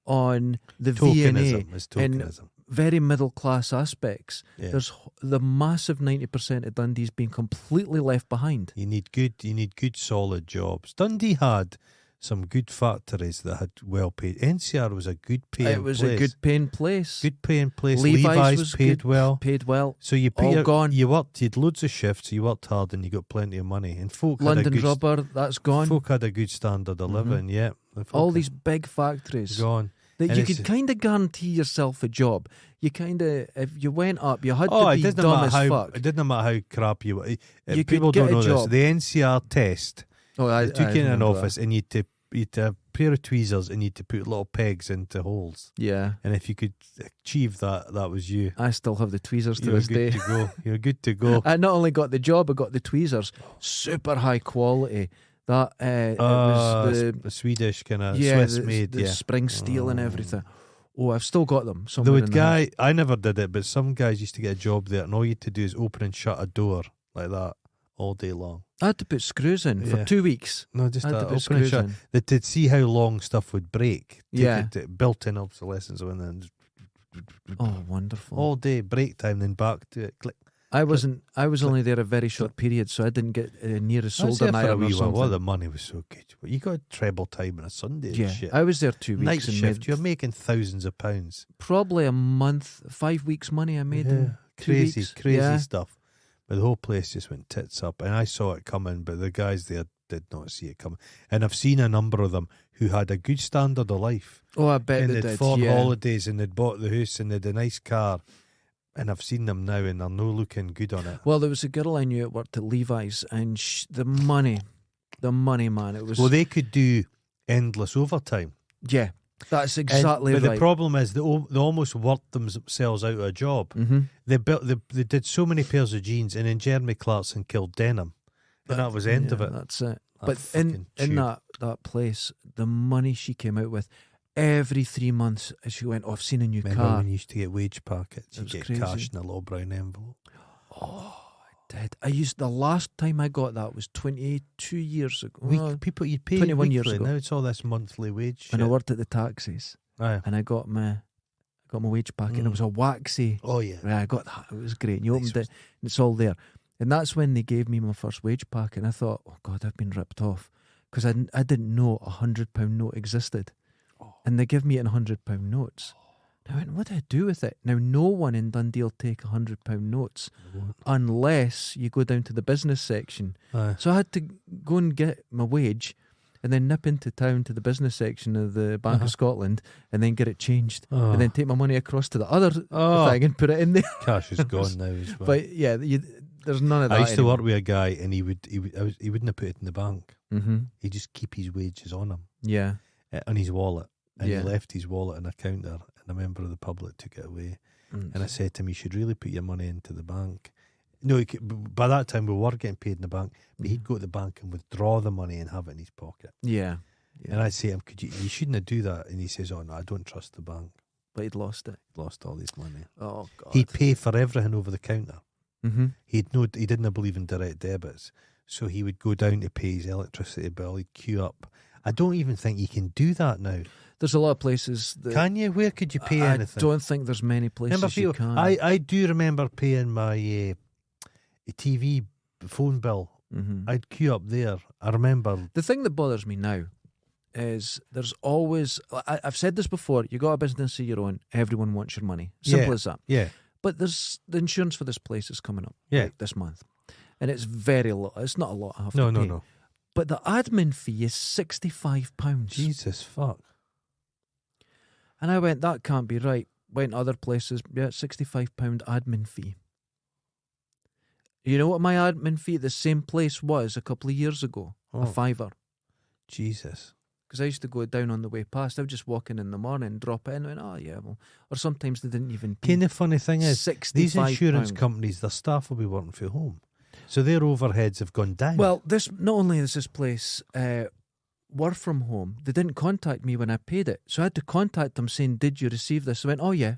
on the V&A Tokenism is and tokenism. very middle class aspects. Yeah. There's the massive 90% of Dundee's being completely left behind. You need good solid jobs. Dundee had some good factories that had well paid. NCR was a good paying It was place. a good paying place. Good paying place. Levi's was paid good. well. Paid well. So you All paid, gone. you had loads of shifts, you worked hard and you got plenty of money. And folk London had a good Rubber, that's gone. folk had a good standard of living, yeah. The folk All had these big factories gone. that And you it's- could kind of guarantee yourself a job. You kind of, if you went up, you had Oh, to it be didn't dumb matter as how fuck. it didn't matter how crap you were. You People could get don't a know this. job. The NCR test, Oh, they took you in an remember office and you'd have pair of tweezers and you had to put little pegs into holes. Yeah. And if you could achieve that, that was you. I still have the tweezers to You're this good day. to go. You're good to go. I not only got the job, I got the tweezers. Super high quality. That it was the Swedish kind of yeah, Swiss made, the yeah. spring steel and everything. Oh, I've still got them. There Somewhere would in the house. I never did it, but some guys used to get a job there, and all you had to do is open and shut a door like that all day long. I had to put screws in for Yeah. 2 weeks. No, just I had to open put and screws shut. in. They did see how long stuff would break. Yeah. Built-in obsolescence and then Oh, wonderful. all day break time, then back to it. Click. I was only there a very short period, so I didn't get near a I was solder there for a iron or wee while. something. Well, the money was so good. You got treble time on a Sunday and Yeah, shit. I was there 2 weeks Night and shift, made you're making thousands of pounds. probably a month, 5 weeks money I made in 2 crazy, weeks. crazy Yeah. stuff. But the whole place just went tits up, and I saw it coming, but the guys there did not see it coming. And I've seen a number of them who had a good standard of life, Oh, I bet and they they'd did. fought Yeah. holidays, and they'd bought the house, and they'd a nice car. And I've seen them now, and they're no looking good on it. Well, there was a girl I knew that worked at Levi's, and the money, man, it was. Well, they could do endless overtime. yeah, that's exactly but right. the problem is they almost worked themselves out of a job. Mm-hmm. They did so many pairs of jeans, and then Jeremy Clarkson killed denim, and that was the end of it. That's it. That But fucking in tube. that place, the money she came out with every 3 months, she went, "Oh, I've seen a new Remember car." when you used to get wage packets? It You was get crazy. cash in a little brown envelope. Oh, I did. The last time I got that was 22 years ago. People you pay 21 years weekly. ago. Now it's all this monthly wage shit. When I worked at the taxis, Aye. and I got my wage packet, and it Mm. was a waxy. Oh yeah. Right, I got that. It was great. And you Nice opened it, and it's all there. And that's when they gave me my first wage packet. And I thought, oh God, I've been ripped off, because I didn't know £100 note existed. Oh. And they give me it in £100 notes. And I went, what do I do with it? Now, no one in Dundee will take £100 notes unless you go down to the business section. Aye. So I had to go and get my wage and then nip into town to the business section of the Bank Uh-huh. of Scotland and then get it changed. Oh. And then take my money across to the other Oh. thing and put it in there. Cash is gone now as well. But yeah, there's none of that. I used to work with a guy, and he wouldn't have put it in the bank. Mm-hmm. He'd just keep his wages on him Yeah. on his wallet, and Yeah. he left his wallet on a counter, and a member of the public took it away. And I said to him, "You should really put your money into the bank." No, by that time we were getting paid in the bank, but he'd go to the bank and withdraw the money and have it in his pocket. Yeah. And I'd say to him, you shouldn't do that. And he says, "Oh no, I don't trust the bank." But he'd lost it. Lost all his money. Oh God. He'd pay for everything over the counter. Mm-hmm. He didn't believe in direct debits, so he would go down to pay his electricity bill. He'd queue up. I don't even think you can do that now. There's a lot of places that Can you? Where could you pay I anything? don't think there's many places Remember, you people, can. I do remember paying my TV phone bill. Mhm. I'd queue up there. I remember. The thing that bothers me now is there's always, I've said this before, you got a business of your own, everyone wants your money. Simple Yeah. as that. Yeah, But there's the insurance for this place is coming up Yeah. like this month. And it's very low. It's not a lot I have no, to no, pay. no. But the admin fee is £65. Jesus fuck. And I went, that can't be right. Went other places, yeah, £65 admin fee. You know what my admin fee at the same place was a couple of years ago? Oh. A £5. Jesus. Because I used to go down on the way past. I would just walk in the morning, drop it in, and went, oh yeah, well. Or sometimes they didn't even pay. The funny thing is, these £65. insurance companies, their staff will be working from home, so their overheads have gone down. Well, this not only is this place work from home, they didn't contact me when I paid it. So I had to contact them saying, did you receive this? I went, oh yeah.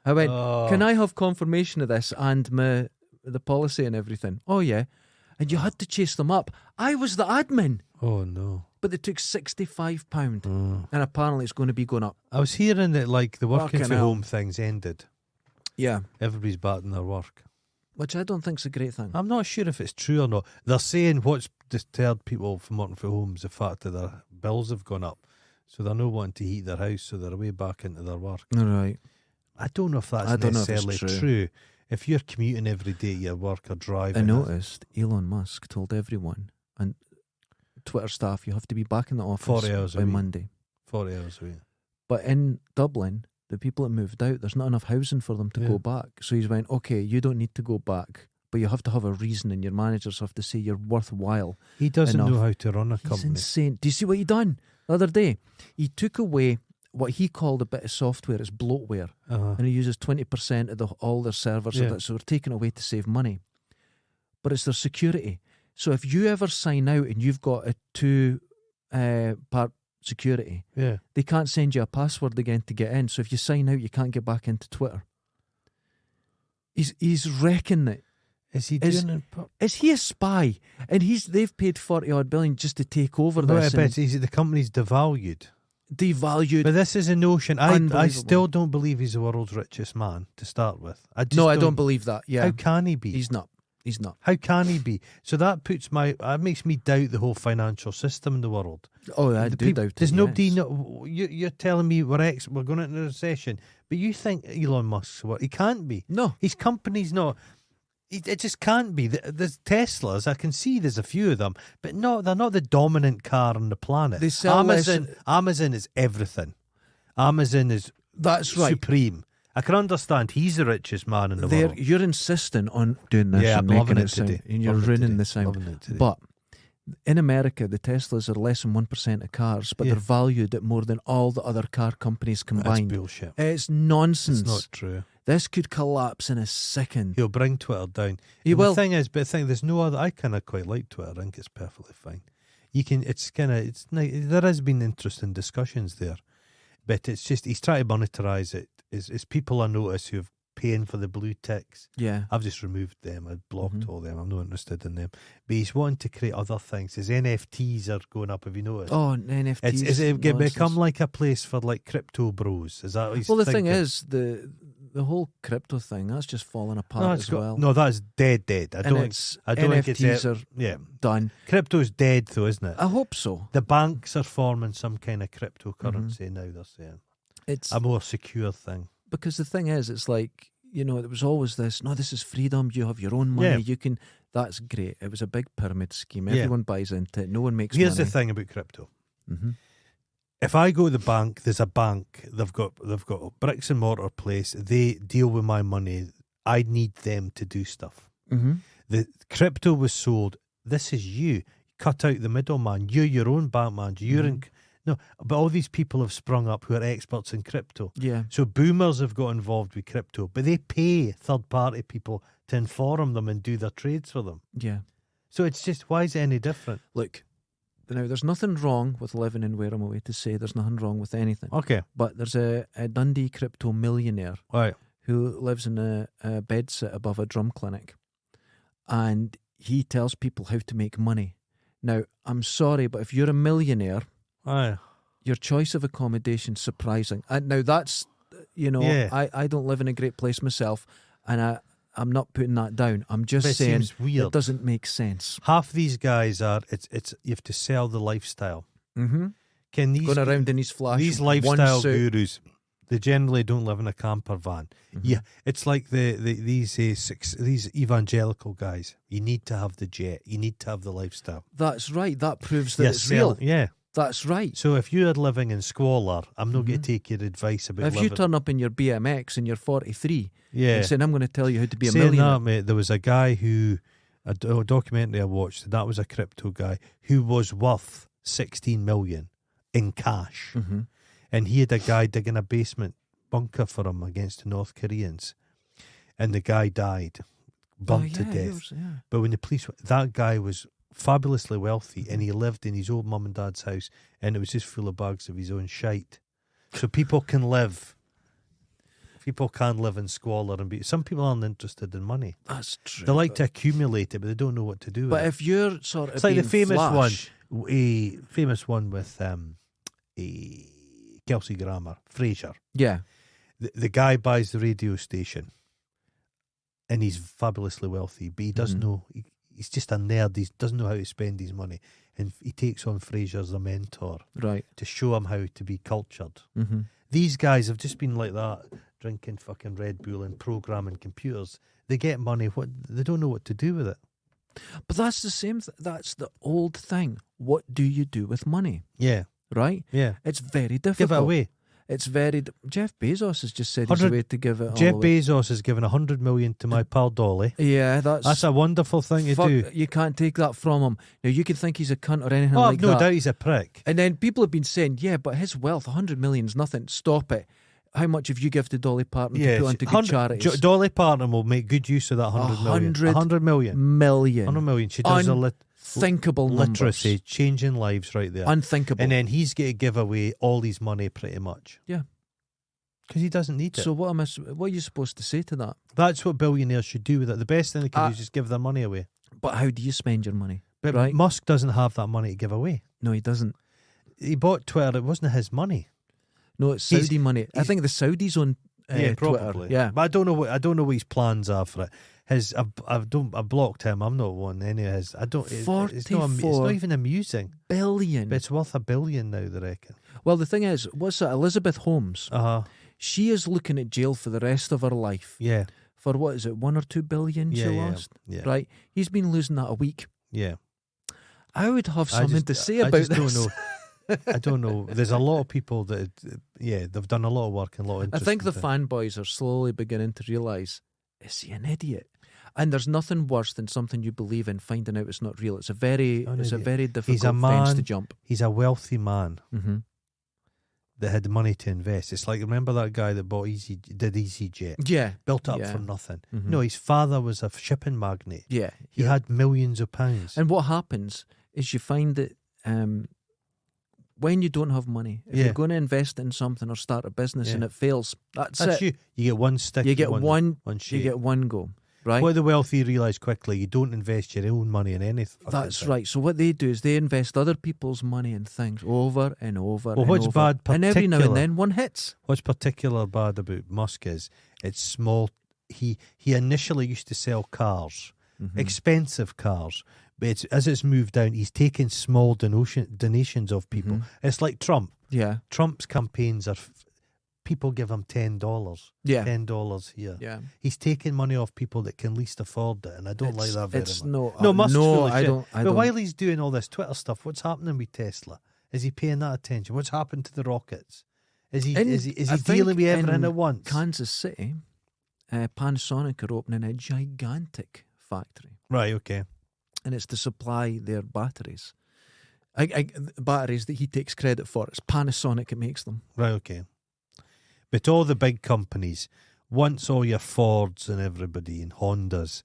I went, can I have confirmation of this and the policy and everything? Oh yeah. And you had to chase them up. I was the admin. Oh no. But they took £65. Oh. And apparently it's going to be going up. I was hearing that like the working Fucking from hell. home things ended. Yeah. Everybody's back in their work. Which I don't think's a great thing. I'm not sure if it's true or not. They're saying what's deterred people from working from home is the fact that their bills have gone up. So they're not wanting to heat their house, so they're way back into their work. All right. I don't know if that's I don't know if it's necessarily true. true. If you're commuting every day to your work or driving. I noticed Elon Musk told everyone and Twitter staff you have to be back in the office 40 hours a by week. Monday. 40 hours a week. But in Dublin, the people that moved out, there's not enough housing for them to Yeah. go back. So he's went, okay, you don't need to go back, but you have to have a reason, and your managers have to say you're worthwhile. He doesn't Enough. know how to run a He's company. insane. Do you see what he done? The other day, he took away what he called a bit of software. It's bloatware. Uh-huh. And he uses 20% of all their servers. Yeah. So they're taking away to save money. But it's their security. So if you ever sign out and you've got a two-part security, Yeah. they can't send you a password again to get in. So if you sign out, you can't get back into Twitter. He's wrecking it. Is he Is- doing it? Is he a spy? And they've paid 40-odd billion just to take over No, I this bet and the company's devalued. devalued. But this is a notion. I Unbelievable. still don't believe he's the world's richest man to start with. I don't believe that. Yeah, How can he be? he's not. He's not. How can he be? So that makes me doubt the whole financial system in the world. Oh, I The do people- doubt it. There's nobody. yes. You're telling me we're going into a recession, but you think Elon Musk's what? He can't be. No. His company's not. It just can't be. There's Teslas. I can see there's a few of them, but no, they're not the dominant car on the planet. They sell Amazon is everything. Amazon is That's right. supreme. I can understand he's the richest man in the world. You're insisting on doing this Yeah, and I'm making loving it it sound, today. and you're Loving it ruining today. the sound. Loving it today. But in America, the Teslas are less than 1% of cars, but Yeah. they're valued at more than all the other car companies That's combined. bullshit. It's nonsense. It's not true. This could collapse in a second. He'll bring Twitter down. He And will. The thing is, there's no other. I kind of quite like Twitter. I think it's perfectly fine. You can. It's kind of. It's nice. There has been interesting discussions there, but it's just he's trying to monetize it. Is people I notice who've paying for the blue ticks. Yeah. I've just removed them. I blocked Mhm. all them. I'm not interested in them. But he's wanting to create other things. His NFTs are going up. Have you noticed? Oh, NFTs. Is it become nonsense. like a place for like crypto bros? Is that what he's Well, the thing thinking? is, the whole crypto thing, that's just falling apart no, as well. no, that's dead. I and don't. it's, I don't think NFTs it's are Yeah, done. crypto's dead though, isn't it? I hope so. The banks are forming some kind of cryptocurrency now. They're saying It's a more secure thing. because the thing is, it's like, you know, there was always this, no, this is freedom, you have your own money, Yeah. you can, that's great. It was a big pyramid scheme. Yeah. Everyone buys into it, no one makes Here's money. the thing about crypto. Mm-hmm. If I go to the bank, there's a bank. They've got a bricks and mortar place. They deal with my money. I need them to do stuff. Mm-hmm. The crypto was sold. This is you. Cut out the middleman. You're your own bank manager. You're in. No, but all these people have sprung up who are experts in crypto. Yeah. So boomers have got involved with crypto, but they pay third-party people to inform them and do their trades for them. Yeah. So it's just, why is it any different? Look, now there's nothing wrong with living in Werribee to say there's nothing wrong with anything. Okay, But there's a Dundee crypto millionaire all right. who lives in a bedsit above a drum clinic. And he tells people how to make money. Now, I'm sorry, but if you're a millionaire, Aye. your choice of accommodation surprising. And now that's, you know, Yeah. I don't live in a great place myself, and I'm not putting that down. I'm just But it saying seems weird. it doesn't make sense. Half these guys are, it's you have to sell the lifestyle. Mm-hmm. Can these Going around in his flash, these one lifestyle suit. gurus, they generally don't live in a camper van. Mhm. Yeah, it's like these evangelical guys. You need to have the jet. You need to have the lifestyle. That's right. That proves that Yeah, it's real. Yeah. That's right. So if you are living in squalor, I'm not going Mhm. to take your advice about If you living. turn up in your BMX and you're 43 yeah. and saying, I'm going to tell you how to be a Saying millionaire. that, mate, there was a guy who a documentary I watched. And that was a crypto guy who was worth 16 million in cash, Mm-hmm. and he had a guy digging a basement bunker for him against the North Koreans, and the guy died, burnt to death. But when the police, that guy was fabulously wealthy, and he lived in his old mum and dad's house, and it was just full of bags of his own shite. So people can live. People can live in squalor and be. Some people aren't interested in money. That's true. They like to accumulate it, but they don't know what to do with But it. if you're sort of It's like the being famous flash, a famous one with Kelsey Grammer, Frasier. yeah, The guy buys the radio station, and he's fabulously wealthy, but he doesn't Mhm. know. He's just a nerd. He doesn't know how to spend his money, and he takes on Frasier as a mentor right. to show him how to be cultured. Mm-hmm. These guys have just been like that, drinking fucking Red Bull and programming computers. They get money. What they don't know what to do with it. But that's the same. That's the old thing. What do you do with money? Yeah, Right? yeah. It's very difficult. Give it away. It's very. Jeff Bezos has just said he's 100 away to give it Jeff all away. Bezos has given 100 million to my pal Dolly. Yeah, That's a wonderful thing to fuck, do. you can't take that from him. Now, you can think he's a cunt or anything Oh, like I've no that. doubt he's a prick. And then people have been saying, yeah, but his wealth, 100 million is nothing. Stop it. How much have you given to Dolly Parton to put into good charities? Dolly Parton will make good use of that 100 million. 100 million. Million. 100 million. She does Unthinkable literacy, numbers. changing lives right there. Unthinkable. And then he's going to give away all his money pretty much. Yeah. Because he doesn't need it. So what are you supposed to say to that? That's what billionaires should do with it. The best thing they can do is just give their money away. But how do you spend your money? But right? Musk doesn't have that money to give away. No, he doesn't. He bought Twitter. It wasn't his money. No, it's Saudi money. I think the Saudis own Yeah, Twitter. probably. Yeah. But I don't know what his plans are for it. I blocked him. I'm not on any of his. I don't. It's not even amusing. Billion. But it's worth $1 billion now, they reckon. Well, the thing is, what's that? Elizabeth Holmes. She is looking at jail for the rest of her life. Yeah. For what is it, $1 or $2 billion she lost? Yeah. Right. He's been losing that a week. Yeah. I would have something to say about this. I don't know. I don't know. There's a lot of people that, they've done a lot of work and a lot of I think the interesting fanboys are slowly beginning to realise, is he an idiot? And there's nothing worse than something you believe in finding out it's not real. It's a very difficult fence to jump. He's a wealthy man Mm-hmm. that had money to invest. It's like, remember that guy that did EasyJet? Yeah. Built up Yeah. for nothing. Mhm. No, his father was a shipping magnate. Yeah. He had millions of pounds. And what happens is you find that when you don't have money, if you're going to invest in something or start a business and it fails, that's it. you. You get one stick. You get one shake. you get one go. Right? What the wealthy realise quickly, you don't invest your own money in anything. That's right. So what they do is they invest other people's money in things over and over Well, and what's over. bad And every now and particular- then one hits. What's particular bad about Musk is it's small. He initially used to sell cars, expensive cars, but as it's moved down, he's taking small donations of people. It's like Trump. Yeah. Trump's campaigns are people give him $10. Yeah. $10 here. Yeah. He's taking money off people that can least afford it, and I don't like that very It's much. no, Musk's no, full of I shit. don't. I But don't. while he's doing all this Twitter stuff, what's happening with Tesla? Is he paying that attention? What's happened to the rockets? Is he I think dealing with everything in at once? Kansas City, Panasonic are opening a gigantic factory, Right, okay. and it's to supply their batteries. Batteries that he takes credit for. It's Panasonic that makes them. Right, okay. But all the big companies, once all your Fords and everybody and Hondas,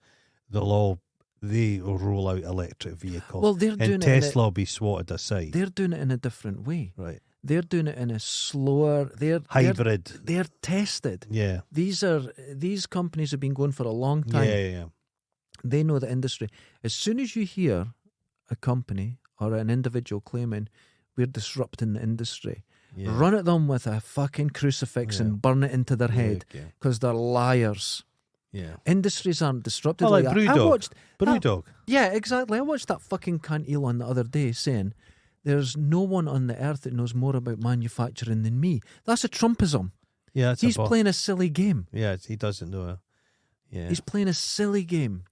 they will roll out electric vehicles. Well, they're doing and it. Tesla will be swatted aside. They're doing it in a different way. Right. They're doing it in a slower. Hybrid. They're tested. Yeah. These companies have been going for a long time. Yeah. They know the industry. As soon as you hear a company or an individual claiming we're disrupting the industry, run at them with a fucking crucifix and burn it into their head because they're liars. Yeah. Industries aren't disrupted. Well, like that. Brewdog. Brewdog. Yeah, exactly. I watched that fucking cunt Elon the other day saying there's no one on the earth that knows more about manufacturing than me. That's a Trumpism. Yeah, He's playing a silly game. Yeah, he doesn't know it. Yeah. He's playing a silly game.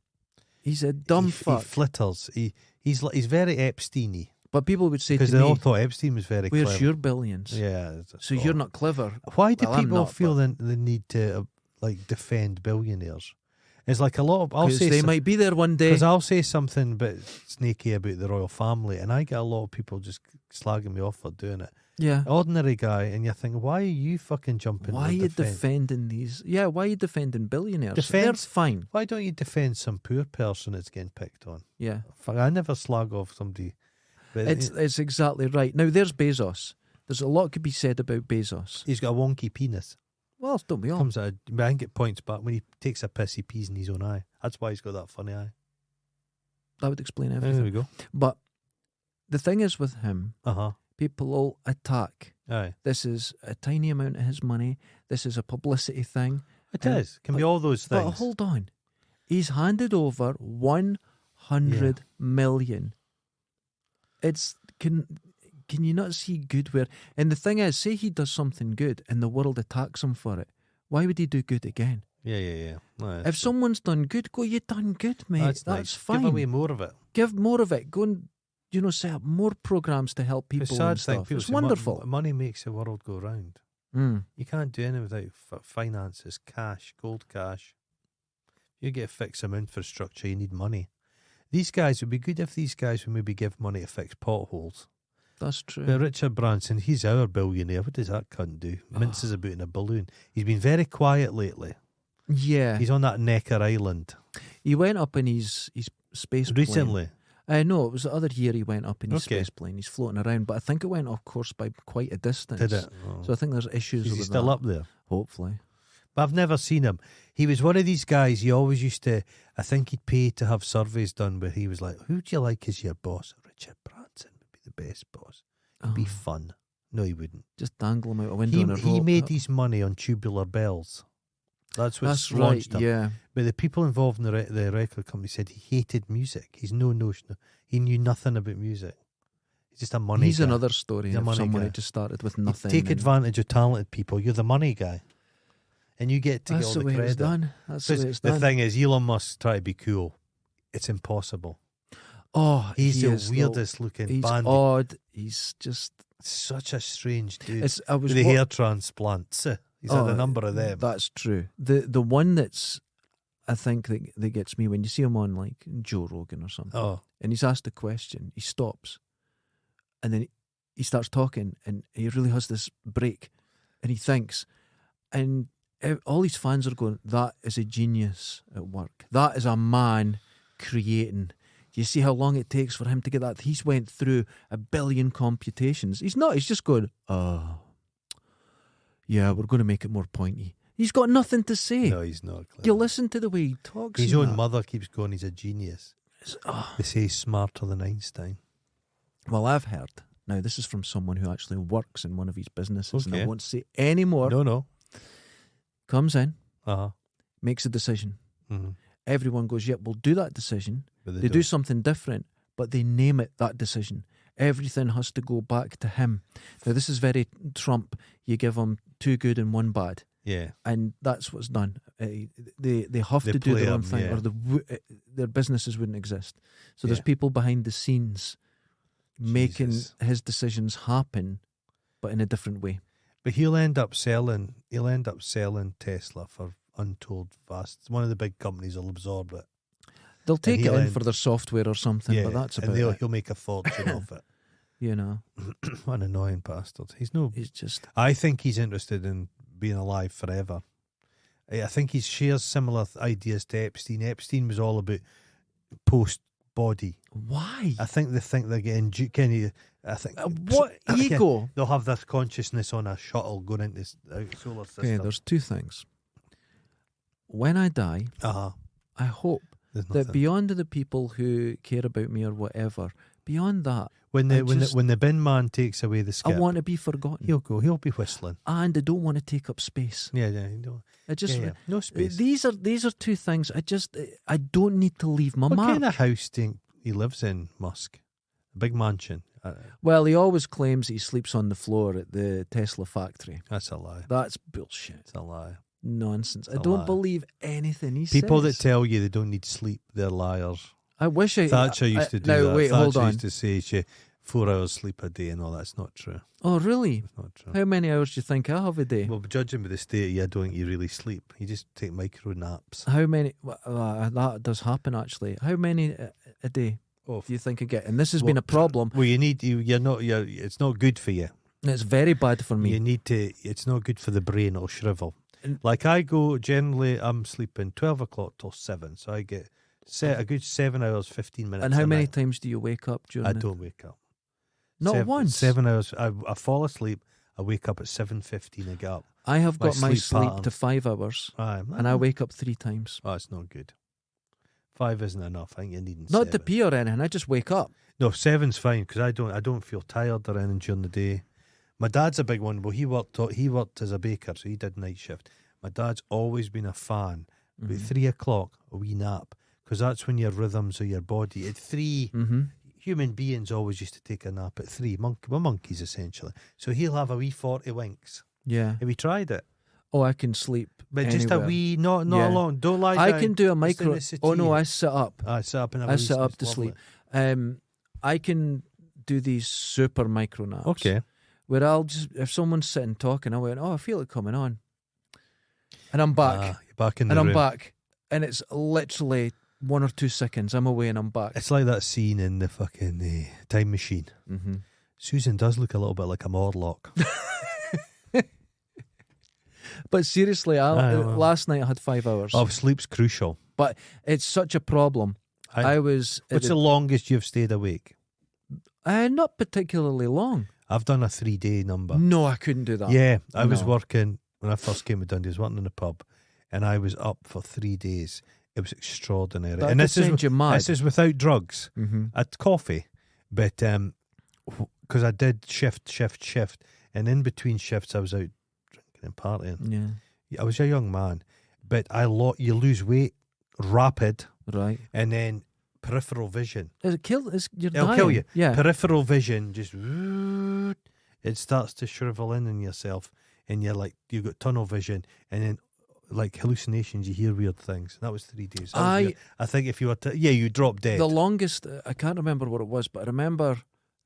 He's a dumb fuck. He flitters. He's very Epstein-y. But people would say to Because they all me, thought Epstein was very where's clever. your billions? Yeah. So you're not clever. Why do Well, I'm people not, feel the need to defend billionaires? It's like a lot of... Because they might be there one day. Because I'll say something but snaky about the royal family, and I get a lot of people just slagging me off for doing it. Yeah. Ordinary guy, and you're thinking, why are you fucking jumping? Why are you defending these? Yeah, why are you defending billionaires? They're fine. Why don't you defend some poor person that's getting picked on? Yeah. Fuck, I never slag off somebody. But It's exactly right. Now, there's Bezos. There's a lot could be said about Bezos. he's got a wonky penis. Well, don't we all? Comes out. I think it points back when he takes a piss. He pees in his own eye. That's why he's got that funny eye. That would explain There everything. we go. But the thing is with him, people will attack. Aye. This is a tiny amount of his money. This is a publicity thing. It is. Can be all those things. But hold on. He's handed over 100 million. It's can you not see good where? And the thing is, say he does something good and the world attacks him for it. Why would he do good again? Yeah. No, If someone's done good, go, you done good, mate. That's nice. fine. Give away more of it. Give more of it. Go and, set up more programs to help people and stuff. It's wonderful. Money makes the world go round. Mm. You can't do anything without finances, cash, cold cash. You get to fix some infrastructure, you need money. These guys, would be good if these guys would maybe give money to fix potholes. That's true. But Richard Branson, he's our billionaire. What does that cunt do? Minces about in a balloon. He's been very quiet lately. Yeah. He's on that Necker Island. He went up in his space plane. Recently. No, it was the other year he went up in his Okay. space plane. He's floating around, but I think it went off course by quite a distance. Did it? Oh. So I think there's issues Is with he still that. up there? Hopefully. But I've never seen him. He was one of these guys, he always used to, I think he'd pay to have surveys done where he was like, who do you like as your boss? Richard Branson would be the best boss. It'd be fun. No, he wouldn't. Just dangle him out a window on a rope. He made his money on tubular bells. That's That's launched right, him. yeah. But the people involved in the record company said he hated music. He's no notion. He knew nothing about music. He's just a money He's guy. another story He's a of money someone guy. who just started with You nothing. take and advantage of talented people. You're the money guy. And you get to That's get the all way the it's credit. done. That's the way it's The done. thing is, Elon Musk try to be cool. It's impossible. Oh, He's he the is, though. weirdest looking He's bandit. odd. He's just. Such a strange dude. I was With the wa- hair transplants. He's had a number of them. That's true. The one that's, I think, that gets me when you see him on like Joe Rogan or something, and he's asked a question, he stops, and then he starts talking, and he really has this break, and he thinks, and all his fans are going, "That is a genius at work. That is a man creating." Do you see how long it takes for him to get that? He's went through 1 billion computations. He's not. He's just going, yeah, we're going to make it more pointy. He's got nothing to say. No, he's not. Clever. You listen to the way he talks. His and own that. mother keeps going, he's a genius. They say he's smarter than Einstein. Well, I've heard. Now, this is from someone who actually works in one of his businesses, and I Okay. won't say any more. No. Comes in, Uh-huh. makes a decision. Mm-hmm. Everyone goes, yep, we'll do that decision. But They do something different, but they name it that decision. Everything has to go back to him. Now, this is very Trump. You give him 2 good and 1 bad. Yeah. And that's what's done. They have They to do play their own him, thing, yeah. or their businesses wouldn't exist. So there's Yeah. people behind the scenes making Jesus. his decisions happen, but in a different way. But he'll end up selling Tesla for untold vast. One of the big companies will absorb it. They'll take it he'll in end- for their software or something, but that's and about it. he'll make a fortune off it. You know, What an annoying bastard. He's no. it's just I think he's interested in being alive forever. I think he shares similar ideas to Epstein. Epstein was all about post-body. why? I think they think they're getting... I think... What ego? They'll have this consciousness on a shuttle going into the solar system. Okay, there's 2 things. When I die, Uh-huh. I hope There's that nothing. beyond the people who care about me or whatever, beyond that, When I the just- when the bin man takes away the skip, I want to be forgotten. he'll be whistling. And I don't want to take up space. Yeah. No, I just no space. these are 2 things. I don't need to leave my What mark. kind of house do you think he lives in, Musk? A big mansion. Well, he always claims he sleeps on the floor at the Tesla factory. That's a lie. That's bullshit. It's a lie. Nonsense. I a don't lie. believe anything he People that says. tell you they don't need sleep, they're liars. I wish I Thatcher used to do now, that. wait, Thatcher hold on. used to say she 4 hours sleep a day and all that's not true. Oh, really? It's not true. How many hours do you think I have a day? Well, judging by the state of you, I don't think you really sleep. You just take micro naps. How many? That does happen actually. How many a day Oh, do you think I get? And this has been a problem. well, it's not good for you. It's very bad for me. You need to, it's not good for the brain, it'll shrivel. And- Like I go, generally, I'm sleeping 12 o'clock till 7, so I get a good 7 hours, 15 minutes. And how a many night. times do you wake up during I the- don't wake up. Not once. 7 hours. I fall asleep. I wake up at 7:15. I get up. I have My got my sleep sleep pattern. to 5 hours, Aye, and I wake up 3 times. Oh, it's not good. 5 isn't enough. I think you need Not 7. to pee or anything. I just wake up. No, 7's fine because I don't feel tired or anything during the day. My dad's a big one. Well, he worked as a baker, so he did night shift. My dad's always been a fan. About 3 o'clock, a wee nap, because that's when your rhythms of your body. At 3, human beings always used to take a nap at 3. We're monkeys essentially. So he'll have a wee 40 winks. Yeah. Have you tried it? Oh, I can sleep. But just a anywhere. wee, not Yeah. long. Don't lie I down. can do a Just in micro. the Oh no, settee. I sit up. I sit up and have I a wee sit up it's to lovely. sleep. I can do these super micro naps. Okay. where I'll just, if someone's sitting talking, I went, oh, I feel it coming on. And I'm back. You're back in the and room. I'm back. And it's literally 1 or 2 seconds. I'm away and I'm back. It's like that scene in the fucking Time Machine. Mm-hmm. Susan does look a little bit like a Morlock. But seriously, last night I had 5 hours. Oh, sleep's crucial. But it's such a problem. I was... What's the longest you've stayed awake? Not particularly long. I've done a 3-day number. No, I couldn't do that. Yeah, I was No. working, when I first came to Dundee, I was working in a pub, and I was up for 3 days. It was extraordinary. That And could this is, send you mad. this is without drugs. Mm-hmm. I had coffee, but because I did shift, and in between shifts I was out drinking and partying. Yeah. I was a young man, but you lose weight rapid, Right. and then peripheral vision. You're It'll dying. kill you. Yeah. Peripheral vision just it starts to shrivel in yourself, and you've got tunnel vision, and then like hallucinations. You hear weird things. That was 3 days. I think if you were you drop dead. The longest, I can't remember what it was, but I remember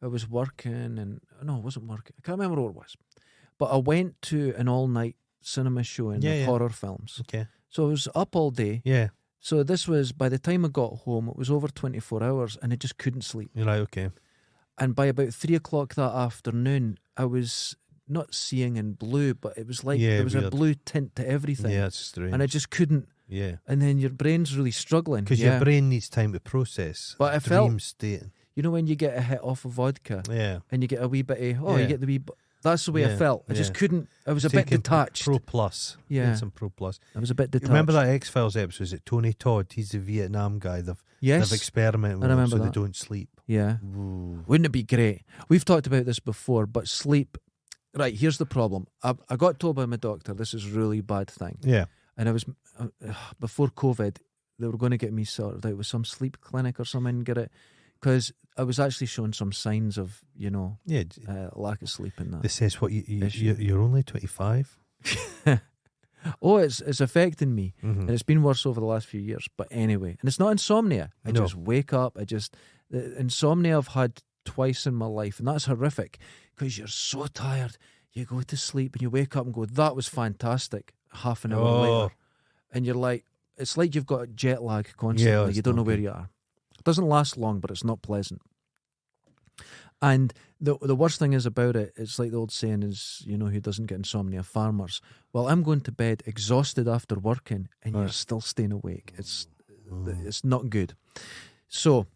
I was working and, no, I wasn't working. I can't remember what it was. But I went to an all-night cinema showing of horror films. Okay. So I was up all day. Yeah. So this was, by the time I got home, it was over 24 hours and I just couldn't sleep. You're right, okay. And by about 3 o'clock that afternoon, I was not seeing in blue, but it was like there was a blue tint to everything. Yeah, it's strange. And I just couldn't. Yeah. And then your brain's really struggling. Because your brain needs time to process. But I dream felt, state. you know when you get a hit off of vodka and you get a wee bit of, you get the wee that's the way I felt. I just couldn't, I was a bit detached. Pro Plus. Yeah. Some Pro Plus. I was a bit detached. Remember that X-Files episode? Is it Tony Todd? He's the Vietnam guy. They've experimented with him so they don't sleep. Yeah. Ooh. Wouldn't it be great? We've talked about this before, but sleep... Right, here's the problem. I got told by my doctor this is a really bad thing. Yeah. And I was... before COVID, they were going to get me sorted out with some sleep clinic or something and get it... Because I was actually showing some signs of, lack of sleep in that. This says what you're only 25. Oh, it's affecting me, and it's been worse over the last few years. But anyway, and it's not insomnia. I just wake up. The insomnia I've had twice in my life, and that's horrific because you're so tired. You go to sleep and you wake up and go, "That was fantastic." Half an hour later, and you're like, it's like you've got jet lag constantly. Yeah, you don't know where you are. It doesn't last long, but it's not pleasant. And the worst thing is about it, it's like the old saying is, who doesn't get insomnia? Farmers. Well, I'm going to bed exhausted after working, and you're still staying awake. It's not good. So,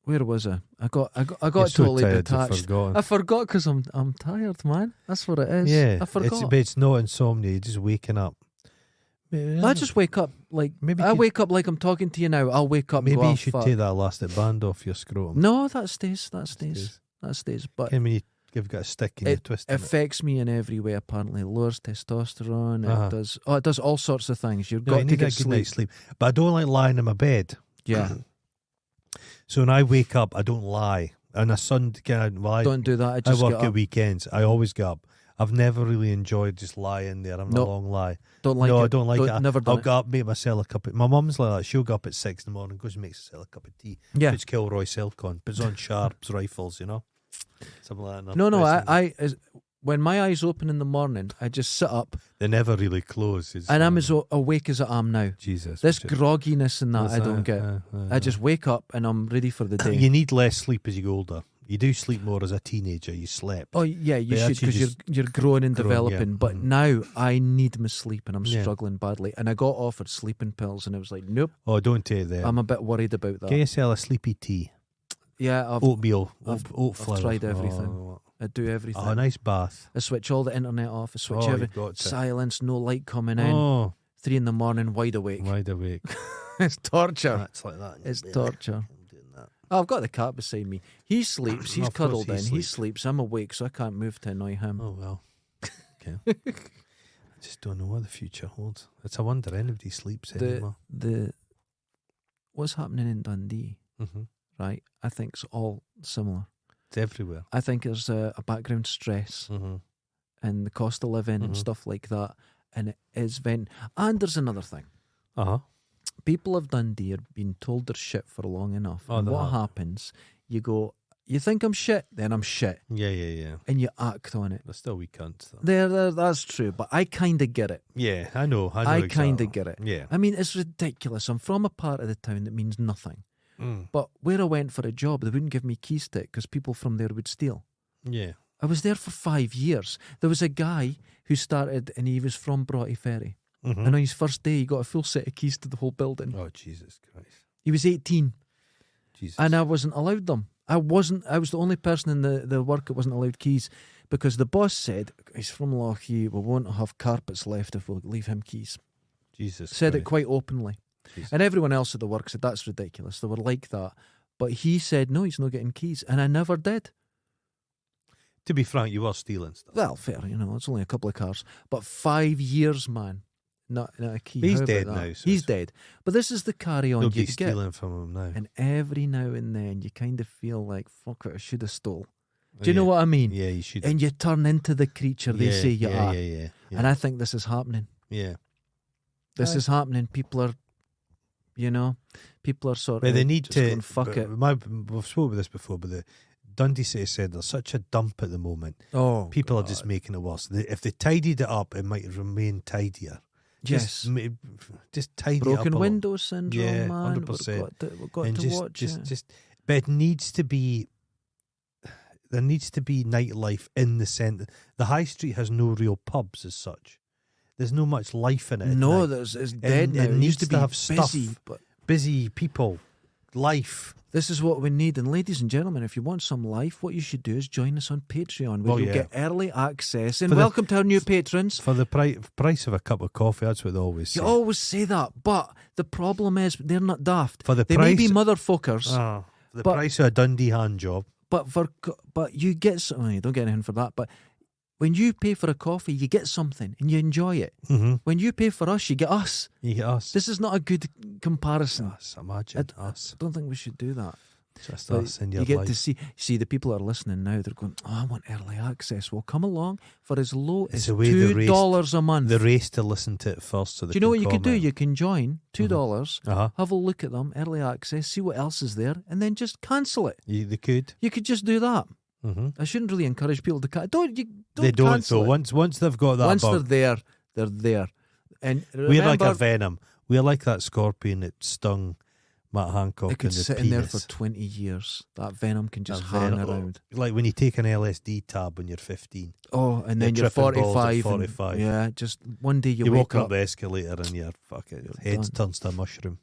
where was I? I got totally detached. I forgot because I'm tired, man. That's what it is. Yeah, I forgot. It's not insomnia. You're just waking up. I just wake up like wake up like I'm talking to you now. I'll wake up. Maybe and go, you should take that elastic band off your scrotum. No, that stays. But you've got a stick and you twist it. Affects me in every way. Apparently, it lowers testosterone. It does. Oh, it does all sorts of things. You've got to get a good night's sleep. But I don't like lying in my bed. Yeah. So when I wake up, I don't lie. And a Sunday, don't do that. I work at weekends. I always get up. I've never really enjoyed just lying there. I'm not a long lie. Don't like it. I don't like it. Never done I'll get up, make myself a cup of... My mum's like that. She'll get up at 6 in the morning, goes and makes herself a cup of tea. Yeah. Puts Kilroy Silk on, puts on Sharps rifles, Something like that. No, I when my eyes open in the morning, I just sit up. They never really close. And I'm as awake as I am now. Jesus. This grogginess and that I don't get. I just wake up and I'm ready for the day. You need less sleep as you go older. You do sleep more as a teenager. You slept. Oh yeah, you should because you're growing and developing. Yeah. But now I need my sleep and I'm struggling badly. And I got offered sleeping pills and I was like, nope. Oh, don't take them. I'm a bit worried about that. Can you sell a sleepy tea? Yeah, oatmeal, oat flour. I've tried everything. I do everything. Oh, a nice bath. I switch all the internet off. I switch everything. Silence, no light coming in. 3 in the morning, wide awake. It's torture. That's like that. It's torture. Oh, I've got the cat beside me. He sleeps. He's cuddled in. He sleeps. I'm awake, so I can't move to annoy him. Oh, well. Okay. I just don't know what the future holds. It's a wonder anybody sleeps anymore. What's happening in Dundee, right, I think it's all similar. It's everywhere. I think there's a background stress and the cost of living and stuff like that. And it is And there's another thing. People of Dundee are being told their shit for long enough. And what happens, you go, You think I'm shit, then I'm shit. Yeah. And you act on it. They're still wee cunts, though. That's true, but I kind of get it. Yeah, I know I exactly. kind of get it. Yeah. I mean, it's ridiculous. I'm from a part of the town that means nothing. Mm. But where I went for a job, they wouldn't give me keys to it because people from there would steal. Yeah. I was there for 5 years. There was a guy who started and he was from Broughty Ferry. Mm-hmm. And on his first day, he got a full set of keys to the whole building. Oh, Jesus Christ. He was 18 Jesus. and I wasn't allowed them. I was the only person in the work that wasn't allowed keys because the boss said, he's from Lochee, we won't have carpets left if we leave him keys. Jesus Said Christ. it quite openly. Jesus. And everyone else at the work said, that's ridiculous. They were like that. But he said, no, he's not getting keys. And I never did. To be frank, you were stealing stuff. Well, fair, it's only a couple of cars. But 5 years, man. Not a key. He's How about dead that? now. So He's dead. But this is the carry on you nobody's get. stealing from him now. And every now and then you kind of feel like, fuck it, I should have stole. Do you know what I mean? Yeah, you should. And you turn into the creature they say you are. Yeah. And I think this is happening. Yeah. This is happening. People are sort But of they need just to. going, fuck it. We've spoken about this before, but the Dundee City said there's such a dump at the moment. Oh, People God. are just making it worse. If they tidied it up, it might remain tidier. Yes. Just tidy it up. Broken window syndrome, Yeah, man. 100%. We've got and to just, watch just, it. just, but it needs to be. There needs to be nightlife in the centre. The high street has no real pubs as such. There's no much life in it. at No, night. it's dead now. It It needs used to be have busy, stuff. but Busy people, life. this is what we need. And ladies and gentlemen, if you want some life, what you should do is join us on Patreon, where Oh, you'll yeah. get early access. And For the- welcome to our new patrons. For the price of a cup of coffee, that's what they always say. You always say that, but the problem is they're not daft. For the They price, may be motherfuckers, for the but- price of a Dundee hand job. but you get something. You don't get anything for that. But when you pay for a coffee, you get something and you enjoy it. Mm-hmm. When you pay for us, you get us. You get us. This is not a good comparison. Us, imagine us. I don't think we should do that. Just But us in your you get life. to see the people that are listening now. They're going, "Oh, I want early access." Well, come along for as low It's as the way they raised $2 a month. the race to listen to it first. So Do you know what you could do? You can join $2, Uh-huh. have a look at them, early access, see what else is there, and then just cancel it. They could. You could just do that. Mm-hmm. I shouldn't really encourage people to don't They don't. cancel So it. once they've got that Once bug, they're there. And we're like remember, a venom. We're like that scorpion that stung Matt Hancock it could in the sit in there penis. for 20 years. That venom can just That hang venom- around. Like when you take an LSD tab when you're 15. Oh, and then You're you're tripping balls at 45. 45. Yeah, just one day you You're wake walking up up. the escalator and your fucking You're head done. turns to a mushroom.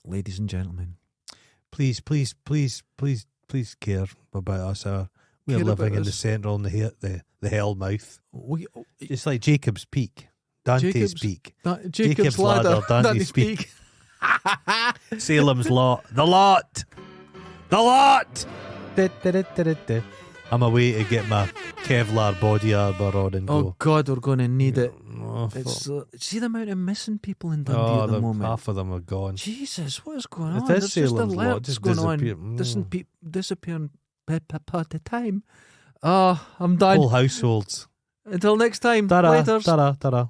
Ladies and gentlemen, Please care about us. We're Care living about in the us. centre on the hell mouth. we, Just like Jacob's Peak. Dante's Jacob's- Peak. Jacob's Ladder, Dante's Dante's Peak. Salem's Lot. The Lot! The Lot! I'm away to get my Kevlar body armour on and Oh go. God, we're going to need it. Oh, It's see the amount of missing people in Dundee oh at the moment. half of them are gone. Jesus, what is going It on? is There's just Salem's Lot, alerts just going disappear. on. Disappearing at a time. Oh, I'm done. Whole households. Until next time. Ta-da, Later. ta-da, ta-da.